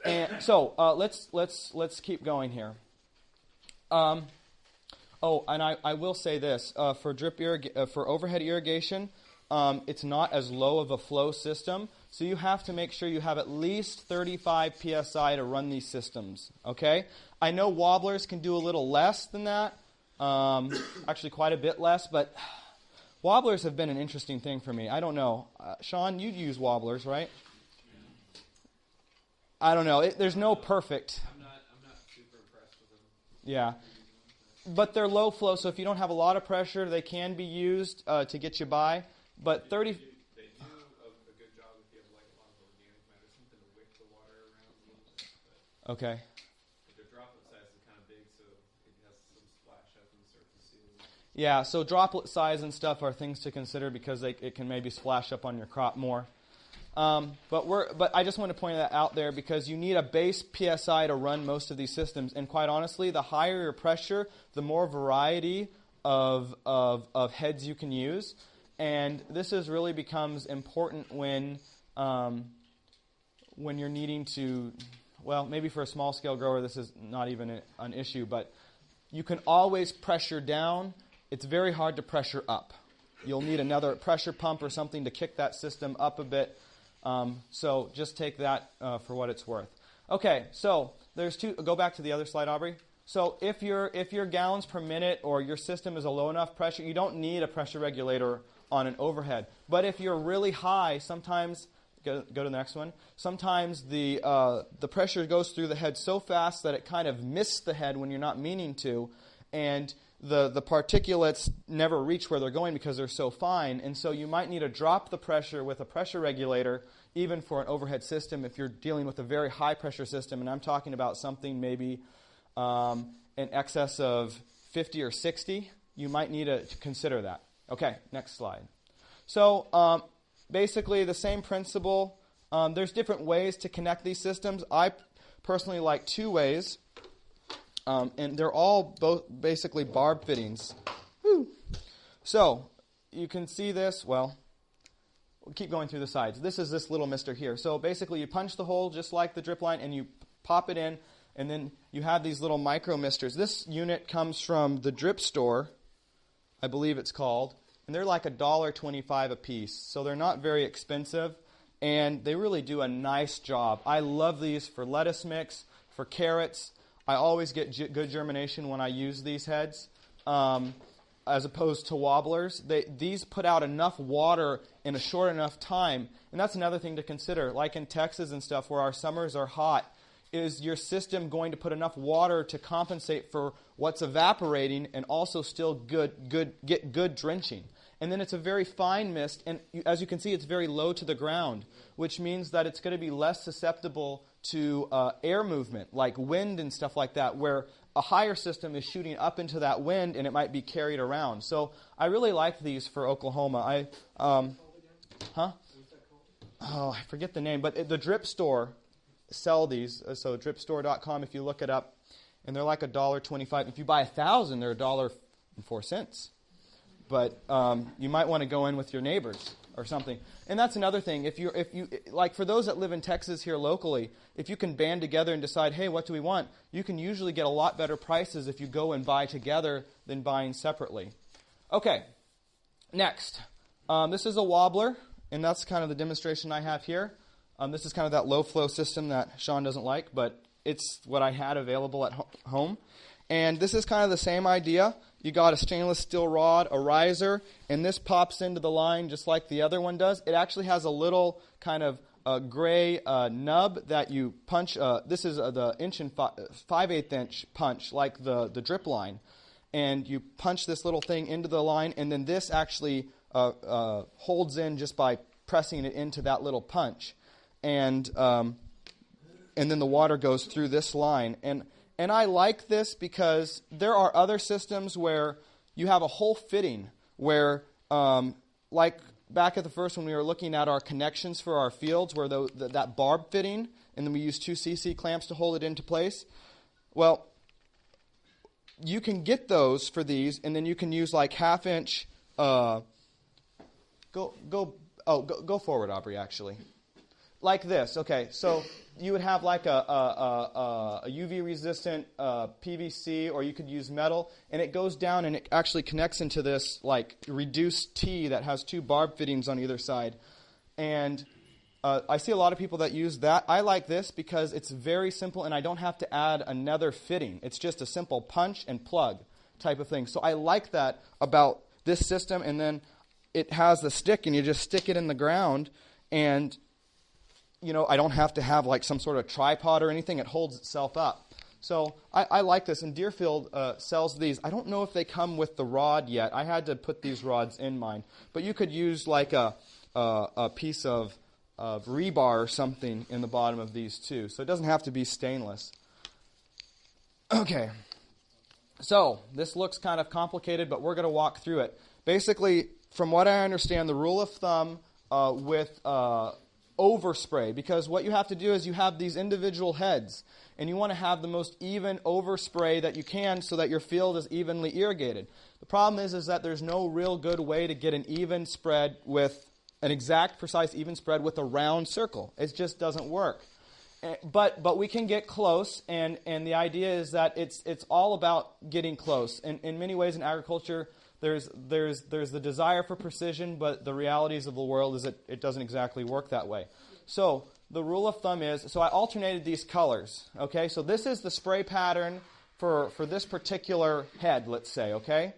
And so let's keep going here. And I will say this for for overhead irrigation, it's not as low of a flow system, so you have to make sure you have at least 35 psi to run these systems. Okay, I know wobblers can do a little less than that, actually quite a bit less, but wobblers have been an interesting thing for me. I don't know, Sean, you use wobblers, right? I don't know. There's no perfect. I'm not super impressed with them. Yeah. But they're low flow, so if you don't have a lot of pressure, they can be used to get you by. But 30... They do a good job if you have like a lot of organic matter, something to wick the water around a little bit. But Okay. their droplet size is kind of big, so it has some splash up in the surface ceiling. Yeah, so droplet size and stuff are things to consider because it can maybe splash up on your crop more. But I just want to point that out there because you need a base PSI to run most of these systems. And quite honestly, the higher your pressure, the more variety of heads you can use. And this really becomes important when you're needing to, well, maybe for a small scale grower this is not even an issue, but you can always pressure down. It's very hard to pressure up. You'll need another pressure pump or something to kick that system up a bit. So just take that for what it's worth. Okay, so there's two. Go back to the other slide, Aubrey. So if your gallons per minute or your system is a low enough pressure, you don't need a pressure regulator on an overhead. But if you're really high, sometimes go to the next one. Sometimes the pressure goes through the head so fast that it kind of misses the head when you're not meaning to, and the particulates never reach where they're going because they're so fine, and so you might need to drop the pressure with a pressure regulator even for an overhead system if you're dealing with a very high pressure system, and I'm talking about something maybe in excess of 50 or 60. You might need to consider that. Okay, next slide. So basically the same principle. There's different ways to connect these systems. I personally like two ways. And they're all both basically barb fittings. Woo. So you can see this. Well, we'll keep going through the sides. This is this little mister here. So basically you punch the hole just like the drip line and you pop it in, and then you have these little micro misters. This unit comes from the drip store, I believe it's called, and they're like $1.25 a piece. So they're not very expensive, and they really do a nice job. I love these for lettuce mix, for carrots. I always get good germination when I use these heads, as opposed to wobblers. These put out enough water in a short enough time, and that's another thing to consider. Like in Texas and stuff where our summers are hot, is your system going to put enough water to compensate for what's evaporating and also still get good drenching? And then it's a very fine mist, and as you can see, it's very low to the ground, which means that it's going to be less susceptible to air movement, like wind and stuff like that, where a higher system is shooting up into that wind and it might be carried around. So I really like these for Oklahoma. I forget the name, but the drip store sell these. So dripstore.com, if you look it up, and they're like $1.25. If you buy 1,000, they're $1.04. But you might want to go in with your neighbors or something. And that's another thing. If you like, for those that live in Texas here locally, if you can band together and decide, hey, what do we want? You can usually get a lot better prices if you go and buy together than buying separately. Okay, next. This is a wobbler, and that's kind of the demonstration I have here. This is kind of that low flow system that Sean doesn't like, but it's what I had available at home. And this is kind of the same idea. You got a stainless steel rod, a riser, and this pops into the line just like the other one does. It actually has a little kind of gray nub that you punch. This is the 5/8 inch punch, like the drip line. And you punch this little thing into the line, and then this actually holds in just by pressing it into that little punch. And then the water goes through this line. And I like this because there are other systems where you have a whole fitting where, like back at the first when we were looking at our connections for our fields, where that barb fitting, and then we use 2 cc clamps to hold it into place. Well, you can get those for these, and then you can use like 1/2 inch. Go forward, Aubrey. Actually, like this. Okay, so you would have like a UV resistant PVC, or you could use metal, and it goes down and it actually connects into this like reduced T that has 2 barb fittings on either side. And I see a lot of people that use that. I like this because it's very simple and I don't have to add another fitting. It's just a simple punch and plug type of thing. So I like that about this system. And then it has the stick, and you just stick it in the ground, and I don't have to have like some sort of tripod or anything. It holds itself up. So I like this. And Deerfield sells these. I don't know if they come with the rod yet. I had to put these rods in mine. But you could use like a piece of rebar or something in the bottom of these too. So it doesn't have to be stainless. Okay. So this looks kind of complicated, but we're going to walk through it. Basically, from what I understand, the rule of thumb with overspray, because what you have to do is you have these individual heads, and you want to have the most even overspray that you can so that your field is evenly irrigated. The problem is that there's no real good way to get an even spread with an exact, precise, even spread with a round circle. It just doesn't work. But we can get close, and the idea is that it's all about getting close. And in many ways in agriculture, there's the desire for precision, but the realities of the world is that it doesn't exactly work that way. So the rule of thumb is, so I alternated these colors. Okay, so this is the spray pattern for this particular head, let's say. Okay,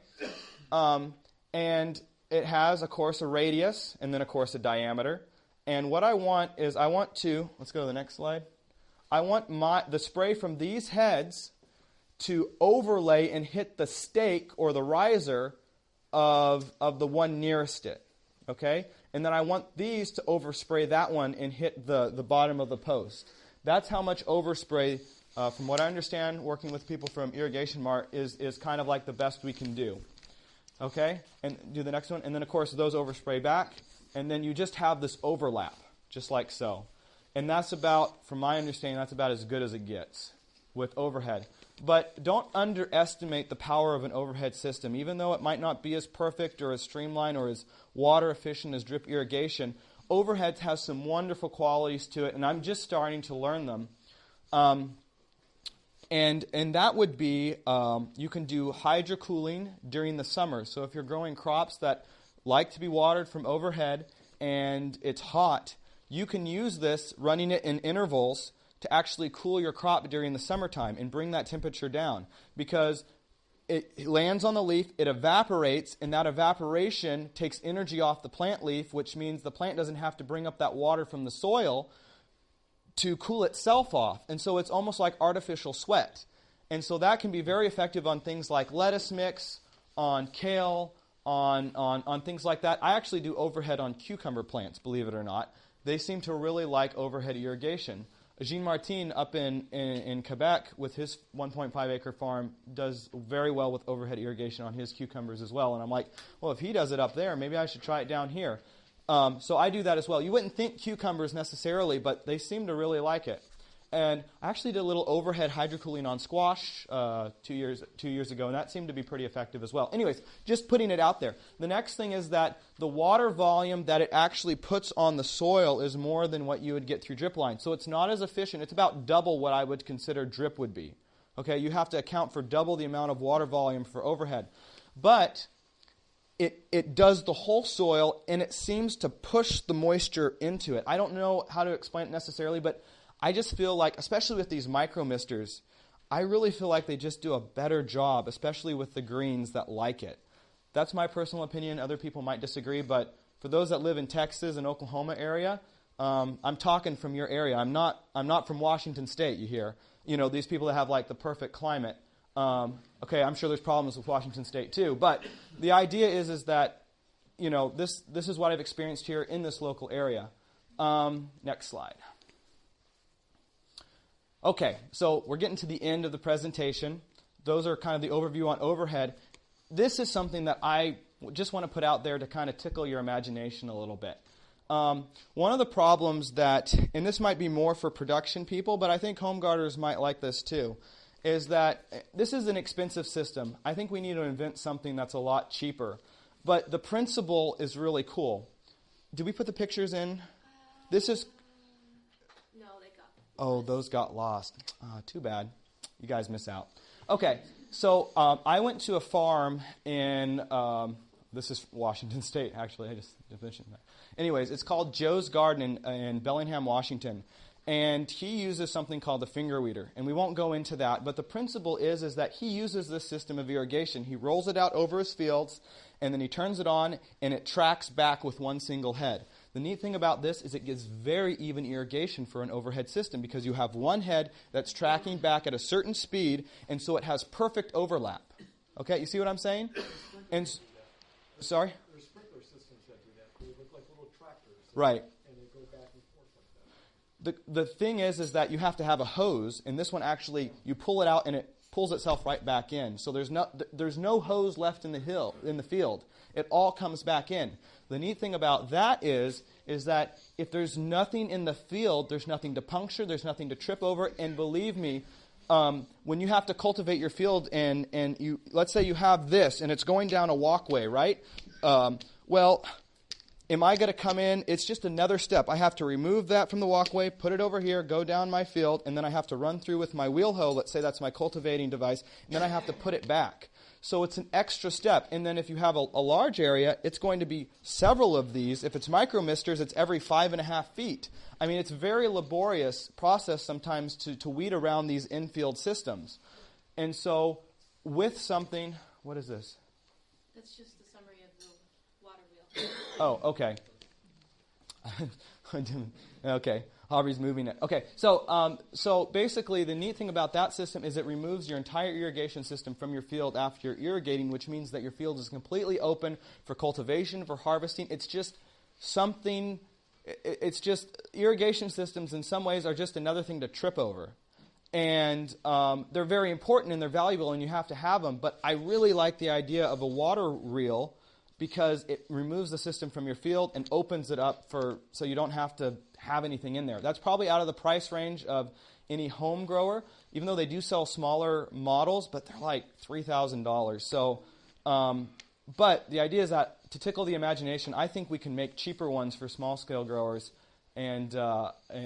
and it has, of course, a radius, and then, of course, a diameter. And what I want is let's go to the next slide. I want the spray from these heads to overlay and hit the stake or the riser of the one nearest it. Okay? And then I want these to overspray that one and hit the bottom of the post. That's how much overspray, from what I understand, working with people from Irrigation Mart, is kind of like the best we can do. Okay? And do the next one. And then, of course, those overspray back. And then you just have this overlap, just like so. And that's about, from my understanding, that's about as good as it gets with overhead. But don't underestimate the power of an overhead system. Even though it might not be as perfect or as streamlined or as water efficient as drip irrigation, overhead has some wonderful qualities to it, and I'm just starting to learn them. And that would be, you can do hydrocooling during the summer. So if you're growing crops that like to be watered from overhead and it's hot, you can use this, running it in intervals, to actually cool your crop during the summertime and bring that temperature down. Because it lands on the leaf, it evaporates, and that evaporation takes energy off the plant leaf, which means the plant doesn't have to bring up that water from the soil to cool itself off. And so it's almost like artificial sweat. And so that can be very effective on things like lettuce mix, on kale, on things like that. I actually do overhead on cucumber plants, believe it or not. They seem to really like overhead irrigation. Jean Martin up in Quebec with his 1.5 acre farm does very well with overhead irrigation on his cucumbers as well. And I'm like, well, if he does it up there, maybe I should try it down here. So I do that as well. You wouldn't think cucumbers necessarily, but they seem to really like it. And I actually did a little overhead hydrocooling on squash 2 years ago, and that seemed to be pretty effective as well. Anyways, just putting it out there. The next thing is that the water volume that it actually puts on the soil is more than what you would get through drip line. So it's not as efficient. It's about double what I would consider drip would be. Okay, you have to account for double the amount of water volume for overhead. But it does the whole soil, and it seems to push the moisture into it. I don't know how to explain it necessarily, but I just feel like, especially with these micro misters, I really feel like they just do a better job, especially with the greens that like it. That's my personal opinion. Other people might disagree, but for those that live in Texas and Oklahoma area, I'm talking from your area. I'm not from Washington State, you hear. These people that have like the perfect climate. Okay, I'm sure there's problems with Washington State too, but the idea is that, this is what I've experienced here in this local area. Next slide. Okay, so we're getting to the end of the presentation. Those are kind of the overview on overhead. This is something that I just want to put out there to kind of tickle your imagination a little bit. One of the problems that, and this might be more for production people, but I think home gardeners might like this too, is that this is an expensive system. I think we need to invent something that's a lot cheaper. But the principle is really cool. Did we put the pictures in? This is... No, they got... Oh, those got lost. Too bad. You guys miss out. Okay, so I went to a farm in... this is Washington State, actually. I just mentioned that. Anyways, it's called Joe's Garden in Bellingham, Washington. And he uses something called the finger weeder. And we won't go into that. But the principle is that he uses this system of irrigation. He rolls it out over his fields, and then he turns it on, and it tracks back with one single head. The neat thing about this is it gives very even irrigation for an overhead system because you have one head that's tracking back at a certain speed, and so it has perfect overlap. Okay, you see what I'm saying? And sorry? There's sprinkler systems that do that. They look like little tractors. Right. And they go back and forth like that. The thing is that you have to have a hose, and this one actually, you pull it out and it pulls itself right back in. So there's no hose left in the field. It all comes back in. The neat thing about that is that if there's nothing in the field, there's nothing to puncture, there's nothing to trip over, and believe me, when you have to cultivate your field and you, let's say you have this and it's going down a walkway, right? Well, am I going to come in? It's just another step. I have to remove that from the walkway, put it over here, go down my field, and then I have to run through with my wheel hoe. Let's say that's my cultivating device, and then I have to put it back. So it's an extra step. And then if you have a large area, it's going to be several of these. If it's micro misters, it's every 5.5 feet. I mean, it's a very laborious process sometimes to weed around these infield systems. And so with something, what is this? That's just the summary of the water wheel. Oh, okay. Okay, Aubrey's moving it. Okay, so basically the neat thing about that system is it removes your entire irrigation system from your field after you're irrigating, which means that your field is completely open for cultivation, for harvesting. It's just something, it's just, irrigation systems in some ways are just another thing to trip over. And they're very important and they're valuable and you have to have them, but I really like the idea of a water reel because it removes the system from your field and opens it up so you don't have to have anything in there. That's probably out of the price range of any home grower, even though they do sell smaller models, but they're like $3,000. So, but the idea is that to tickle the imagination, I think we can make cheaper ones for small-scale growers and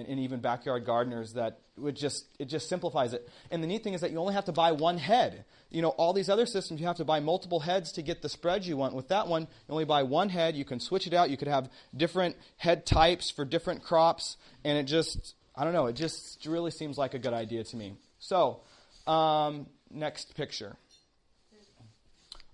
even backyard gardeners that it just simplifies it. And the neat thing is that you only have to buy one head. You know, all these other systems, you have to buy multiple heads to get the spread you want. With that one, you only buy one head. You can switch it out. You could have different head types for different crops. And it just, I don't know, it just really seems like a good idea to me. So, next picture.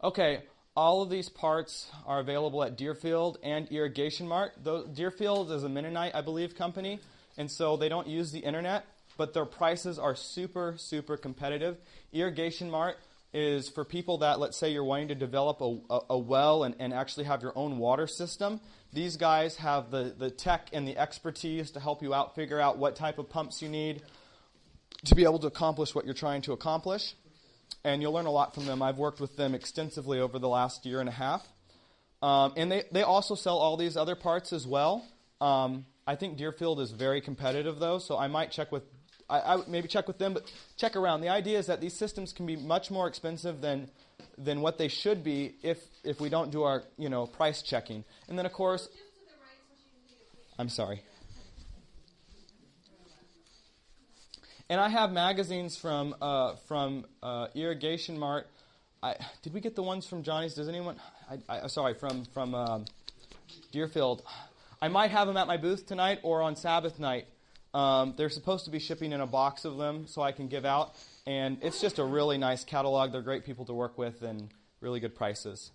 Okay, all of these parts are available at Deerfield and Irrigation Mart. Deerfield is a Mennonite, I believe, company. And so they don't use the internet, but their prices are super, super competitive. Irrigation Mart is for people that, let's say you're wanting to develop a well and actually have your own water system. These guys have the tech and the expertise to help you out, figure out what type of pumps you need to be able to accomplish what you're trying to accomplish. And you'll learn a lot from them. I've worked with them extensively over the last year and a half. And they also sell all these other parts as well. I think Deerfield is very competitive, though, so I might check with I would maybe check with them, but check around. The idea is that these systems can be much more expensive than what they should be if we don't do our price checking. And then of course, I'm sorry. And I have magazines from Irrigation Mart. Did we get the ones from Johnny's? Does anyone? Sorry, from Deerfield. I might have them at my booth tonight or on Sabbath night. They're supposed to be shipping in a box of them so I can give out. And it's just a really nice catalog. They're great people to work with and really good prices.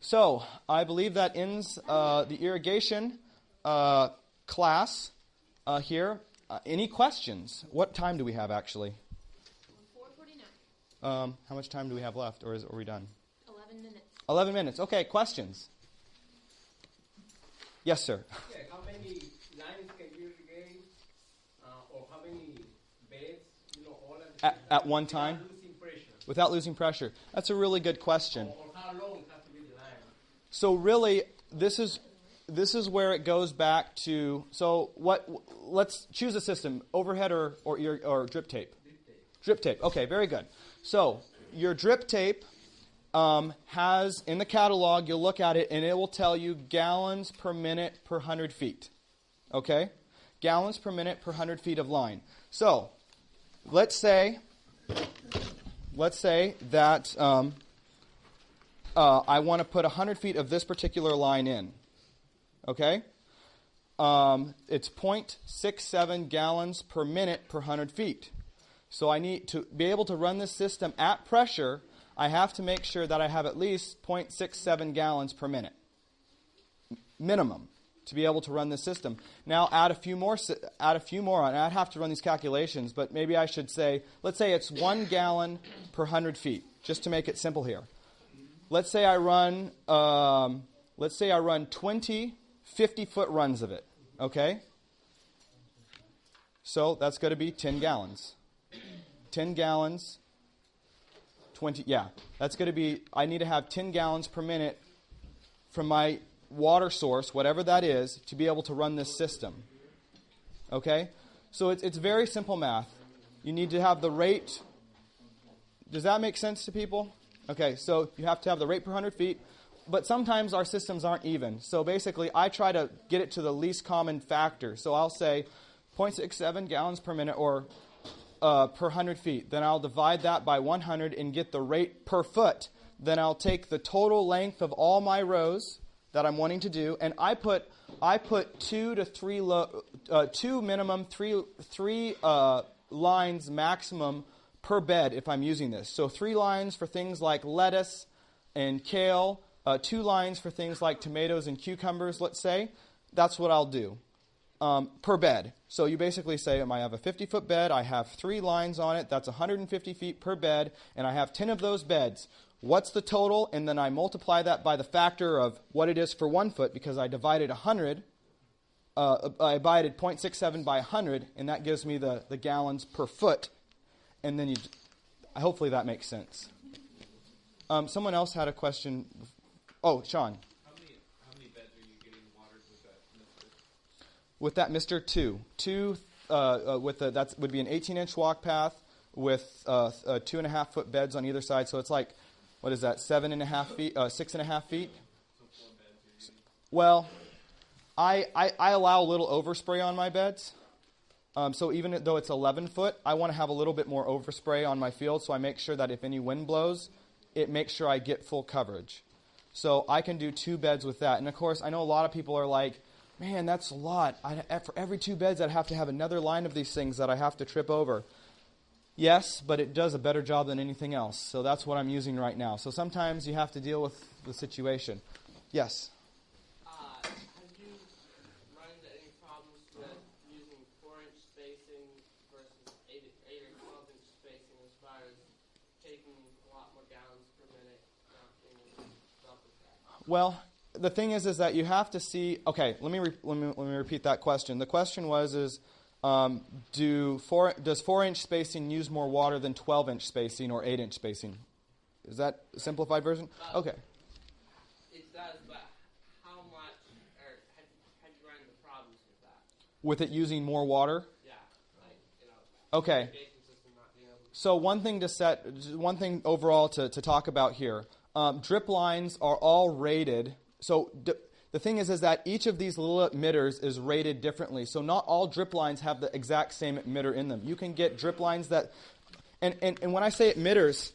So I believe that ends the irrigation class here. Any questions? What time do we have, actually? 4:49. How much time do we have left, or are we done? 11 minutes. 11 minutes. Okay, questions? Yes, sir. Yeah, how many lines can you irrigate, or how many beds, all at the At one time? without losing pressure? Without losing pressure. That's a really good question. Or how long has to be the line? So really, this is where it goes back to. So let's choose a system: overhead or drip tape. Drip tape. Okay, very good. So your drip tape has in the catalog. You'll look at it, and it will tell you gallons per minute per 100 feet. Okay, gallons per minute per 100 feet of line. So let's say that I want to put 100 feet of this particular line in. Okay? It's 0.67 gallons per minute per 100 feet. So I need to be able to run this system at pressure. I have to make sure that I have at least 0.67 gallons per minute. Minimum to be able to run this system. Now add a few more on. I'd have to run these calculations, but maybe I should say, let's say it's 1 gallon per 100 feet, just to make it simple here. Let's say I run 20 50-foot runs of it, okay? So that's going to be 10 gallons. 10 gallons, 20, yeah. That's going to be, I need to have 10 gallons per minute from my water source, whatever that is, to be able to run this system. Okay? So it's very simple math. You need to have the rate. Does that make sense to people? Okay, so you have to have the rate per 100 feet. But sometimes our systems aren't even. So basically, I try to get it to the least common factor. So I'll say 0.67 gallons per minute or per 100 feet. Then I'll divide that by 100 and get the rate per foot. Then I'll take the total length of all my rows that I'm wanting to do, and I put two minimum, three lines maximum per bed if I'm using this. So 3 lines for things like lettuce and kale, 2 lines for things like tomatoes and cucumbers, let's say. That's what I'll do per bed. So you basically say, I have a 50-foot bed, I have 3 lines on it, that's 150 feet per bed, and I have 10 of those beds. What's the total? And then I multiply that by the factor of what it is for 1 foot, because I divided 100. I divided 0.67 by 100, and that gives me the gallons per foot. And then hopefully that makes sense. Someone else had a question. Oh, Sean. How many beds are you getting watered with that mister? With that mister, 2. That would be an 18-inch walk path with 2.5-foot beds on either side. So it's like, what is that, 7.5 feet, 6.5 feet? So 4 beds you're getting? Well, I allow a little overspray on my beds. So even though it's 11 foot, I want to have a little bit more overspray on my field, so I make sure that if any wind blows, it makes sure I get full coverage. So I can do 2 beds with that. And of course, I know a lot of people are like, man, that's a lot. For every 2 beds, I'd have to have another line of these things that I have to trip over. Yes, but it does a better job than anything else. So that's what I'm using right now. So sometimes you have to deal with the situation. Yes? Have you run into any problems with using 4-inch spacing versus 8 or 12-inch spacing as far as taking a lot more gallons per minute, not being able to drop with that? Well, the thing is that you have to see. Okay, let me repeat that question. The question was does 4-inch spacing use more water than 12-inch spacing or 8-inch spacing? Is that a simplified version? Okay. It does, but how much, or have you run into problems with that? With it using more water? Yeah, Okay. irrigation system not being able to. So one thing overall to talk about here. Drip lines are all rated. So the thing is that each of these little emitters is rated differently. So not all drip lines have the exact same emitter in them. You can get drip lines that, and when I say emitters,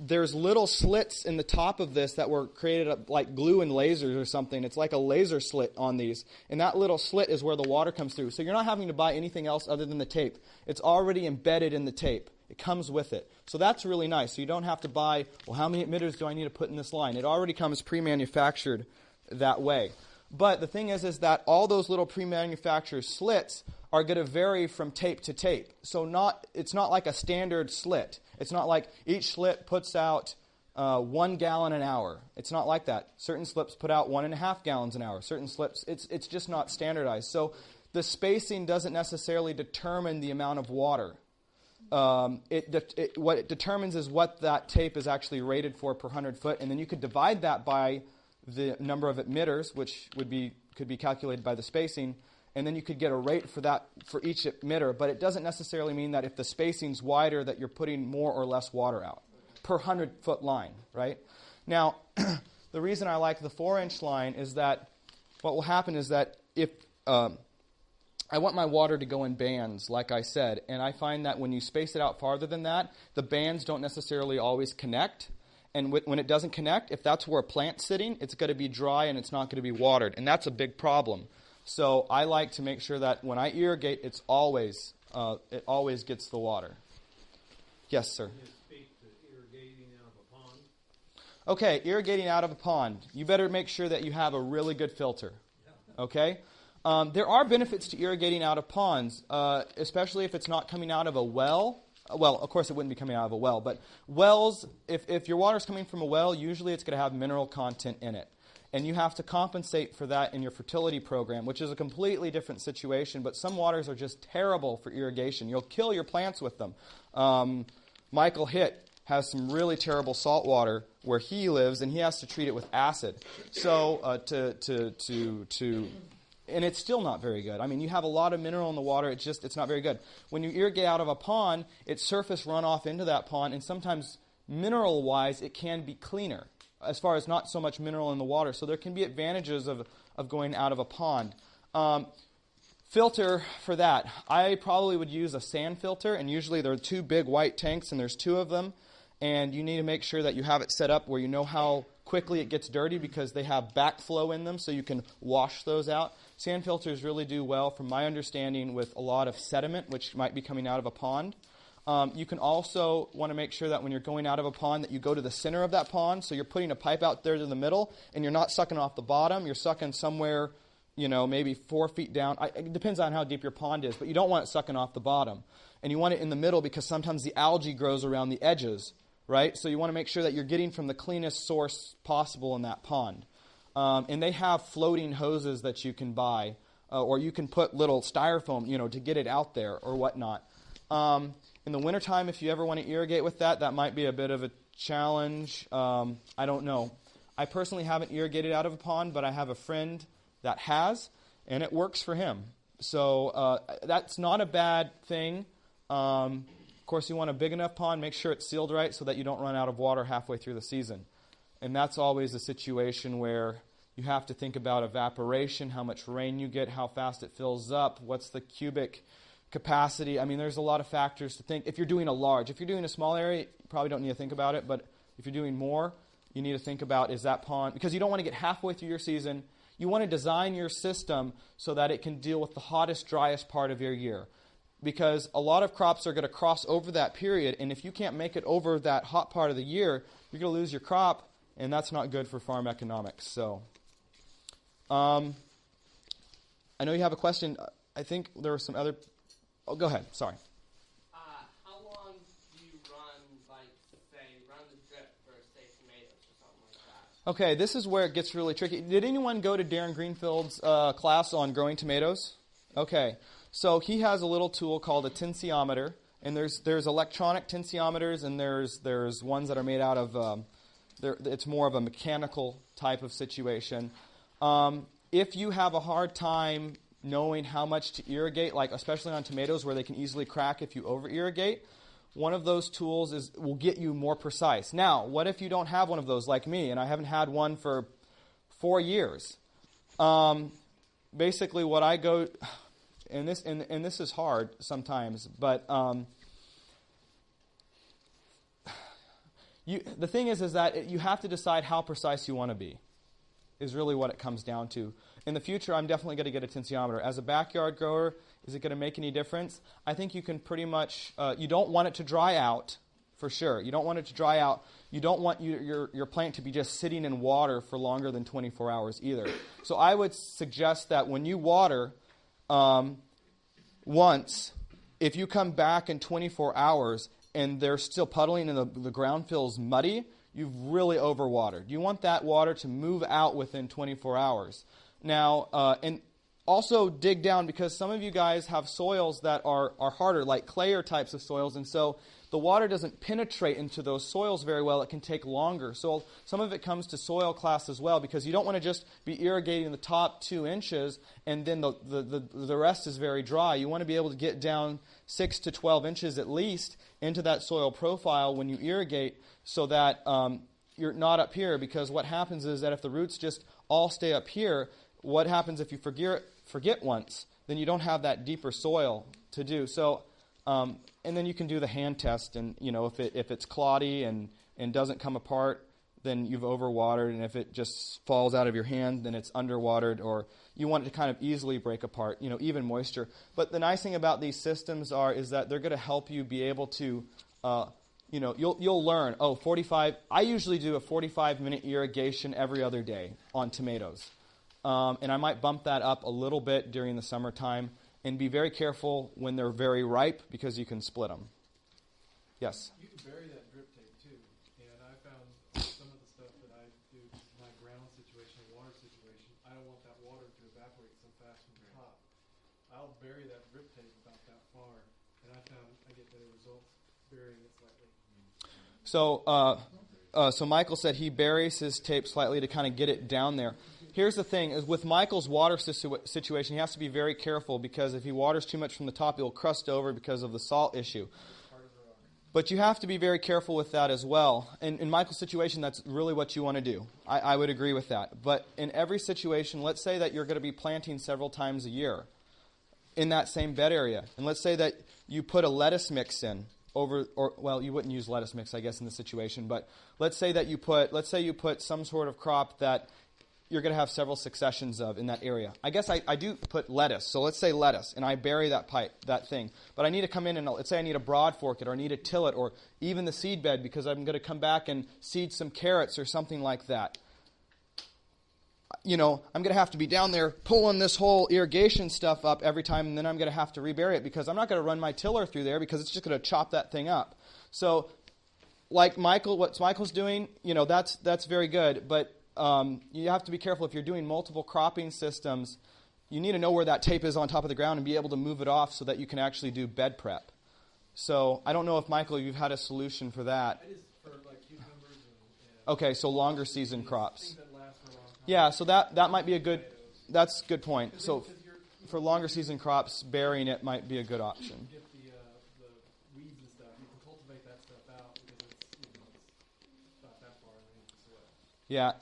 there's little slits in the top of this that were created like glue and lasers or something. It's like a laser slit on these. And that little slit is where the water comes through. So you're not having to buy anything else other than the tape. It's already embedded in the tape. It comes with it. So that's really nice. So you don't have to buy, well, how many emitters do I need to put in this line? It already comes pre-manufactured that way. But the thing is that all those little pre-manufactured slits are going to vary from tape to tape. So it's not like a standard slit. It's not like each slit puts out 1 gallon an hour. It's not like that. Certain slips put out 1.5 gallons an hour. Certain slips, it's just not standardized. So the spacing doesn't necessarily determine the amount of water. What it determines is what that tape is actually rated for per 100 foot, and then you could divide that by the number of emitters, which could be calculated by the spacing, and then you could get a rate for that for each emitter. But it doesn't necessarily mean that if the spacing's wider that you're putting more or less water out per 100-foot line, right? Now, the reason I like the 4-inch line is that what will happen is that if I want my water to go in bands, like I said, and I find that when you space it out farther than that, the bands don't necessarily always connect. And when it doesn't connect, if that's where a plant's sitting, it's going to be dry and it's not going to be watered. And that's a big problem. So I like to make sure that when I irrigate, it always gets the water. Yes, sir. Can you speak to irrigating out of a pond? Okay, irrigating out of a pond. You better make sure that you have a really good filter. Okay? There are benefits to irrigating out of ponds, especially if it's not coming out of a well. Well, of course, it wouldn't be coming out of a well, but wells, if your water's coming from a well, usually it's going to have mineral content in it. And you have to compensate for that in your fertility program, which is a completely different situation, but some waters are just terrible for irrigation. You'll kill your plants with them. Michael Hitt has some really terrible salt water where he lives, and he has to treat it with acid. So and it's still not very good. I mean, you have a lot of mineral in the water. It's not very good. When you irrigate out of a pond, it's surface runoff into that pond, and sometimes mineral-wise, it can be cleaner as far as not so much mineral in the water. So there can be advantages of going out of a pond. Filter for that. I probably would use a sand filter, and usually there are 2 big white tanks, and there's 2 of them. And you need to make sure that you have it set up where you know how quickly it gets dirty because they have backflow in them, so you can wash those out. Sand filters really do well, from my understanding, with a lot of sediment, which might be coming out of a pond. You can also want to make sure that when you're going out of a pond that you go to the center of that pond, so you're putting a pipe out there to the middle, and you're not sucking off the bottom. You're sucking somewhere, maybe 4 feet down. It depends on how deep your pond is, but you don't want it sucking off the bottom. And you want it in the middle because sometimes the algae grows around the edges, right? So you want to make sure that you're getting from the cleanest source possible in that pond. And they have floating hoses that you can buy, or you can put little styrofoam, to get it out there or whatnot. In the wintertime, if you ever want to irrigate with that might be a bit of a challenge. I don't know. I personally haven't irrigated out of a pond, but I have a friend that has, and it works for him. So that's not a bad thing. Of course, you want a big enough pond. Make sure it's sealed right so that you don't run out of water halfway through the season. And that's always a situation where you have to think about evaporation, how much rain you get, how fast it fills up, what's the cubic capacity. I mean, there's a lot of factors to think. If you're doing a small area, you probably don't need to think about it. But if you're doing more, you need to think about, is that pond, because you don't want to get halfway through your season. You want to design your system so that it can deal with the hottest, driest part of your year. Because a lot of crops are going to cross over that period, and if you can't make it over that hot part of the year, you're going to lose your crop, and that's not good for farm economics. So, I know you have a question. I think there were some other... Oh, go ahead. Sorry. How long do you run the drip for, say, tomatoes or something like that? Okay, this is where it gets really tricky. Did anyone go to Darren Greenfield's class on growing tomatoes? Okay, so he has a little tool called a tensiometer, and there's electronic tensiometers, and there's ones that are made out of... it's more of a mechanical type of situation. If you have a hard time knowing how much to irrigate, like especially on tomatoes where they can easily crack if you over-irrigate, one of those tools will get you more precise. Now, what if you don't have one of those like me, and I haven't had one for 4 years? Basically, what I go, and this is The thing is that you have to decide how precise you want to be, is really what it comes down to. In the future, I'm definitely going to get a tensiometer. As a backyard grower, is it going to make any difference? I think you can pretty much, you don't want it to dry out, for sure. You don't want it to dry out. You don't want your plant to be just sitting in water for longer than 24 hours either. So I would suggest that when you water once, if you come back in 24 hours and they're still puddling and the ground feels muddy, you've really overwatered. You want that water to move out within 24 hours. Now, and also dig down, because some of you guys have soils that are harder, like clayer types of soils, and so the water doesn't penetrate into those soils very well. It can take longer. So some of it comes to soil class as well, because you don't want to just be irrigating the top 2 inches and then the rest is very dry. You want to be able to get down 6 to 12 inches at least into that soil profile when you irrigate, so that you're not up here, because what happens is that if the roots just all stay up here, what happens if you forget once? Then you don't have that deeper soil to do. So, and then you can do the hand test, and if it's cloddy and doesn't come apart, then you've overwatered, and if it just falls out of your hand, then it's underwatered, or you want it to kind of easily break apart, even moisture. But the nice thing about these systems is that they're going to help you be able to, you'll learn, 45, I usually do a 45-minute irrigation every other day on tomatoes. And I might bump that up a little bit during the summertime, and be very careful when they're very ripe, because you can split them. Yes? You can bury that drip tape too. And I found some of the stuff that I do, my ground situation, water situation, I don't want that water to evaporate so fast from the top. I'll bury that drip tape about that far, and I found I get better results burying it slightly. So Michael said he buries his tape slightly to kind of get it down there. Here's the thing, is with Michael's water situation, he has to be very careful, because if he waters too much from the top, it will crust over because of the salt issue. But you have to be very careful with that as well. In Michael's situation, that's really what you want to do. I would agree with that. But in every situation, let's say that you're going to be planting several times a year in that same bed area. And let's say that you put a lettuce mix in you wouldn't use lettuce mix, I guess, in this situation. But let's say you put some sort of crop that you're going to have several successions of in that area. I guess I do put lettuce. So let's say lettuce, and I bury that thing. But I need to come in and let's say I need to broad fork it, or I need to till it, or even the seed bed, because I'm going to come back and seed some carrots or something like that. I'm going to have to be down there pulling this whole irrigation stuff up every time, and then I'm going to have to rebury it, because I'm not going to run my tiller through there, because it's just going to chop that thing up. So like what Michael's doing, that's very good, but you have to be careful if you're doing multiple cropping systems. You need to know where that tape is on top of the ground and be able to move it off so that you can actually do bed prep. So I don't know if, Michael, you've had a solution for that. It is for like cucumbers and Okay, so longer season crops. things that last for a long time. Yeah, so that might be that's a good point. So for longer season crops, burying it might be a good option. Get the weeds and stuff. You can cultivate that stuff out, because it's not that far in the soil. Yeah.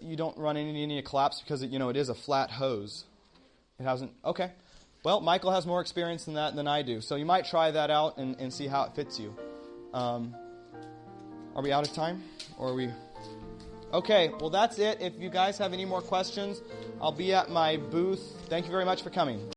You don't run into any collapse, because it is a flat hose. It hasn't. Okay. Well, Michael has more experience than that than I do, so you might try that out and see how it fits you. Are we out of time, or are we? Okay. Well, that's it. If you guys have any more questions, I'll be at my booth. Thank you very much for coming.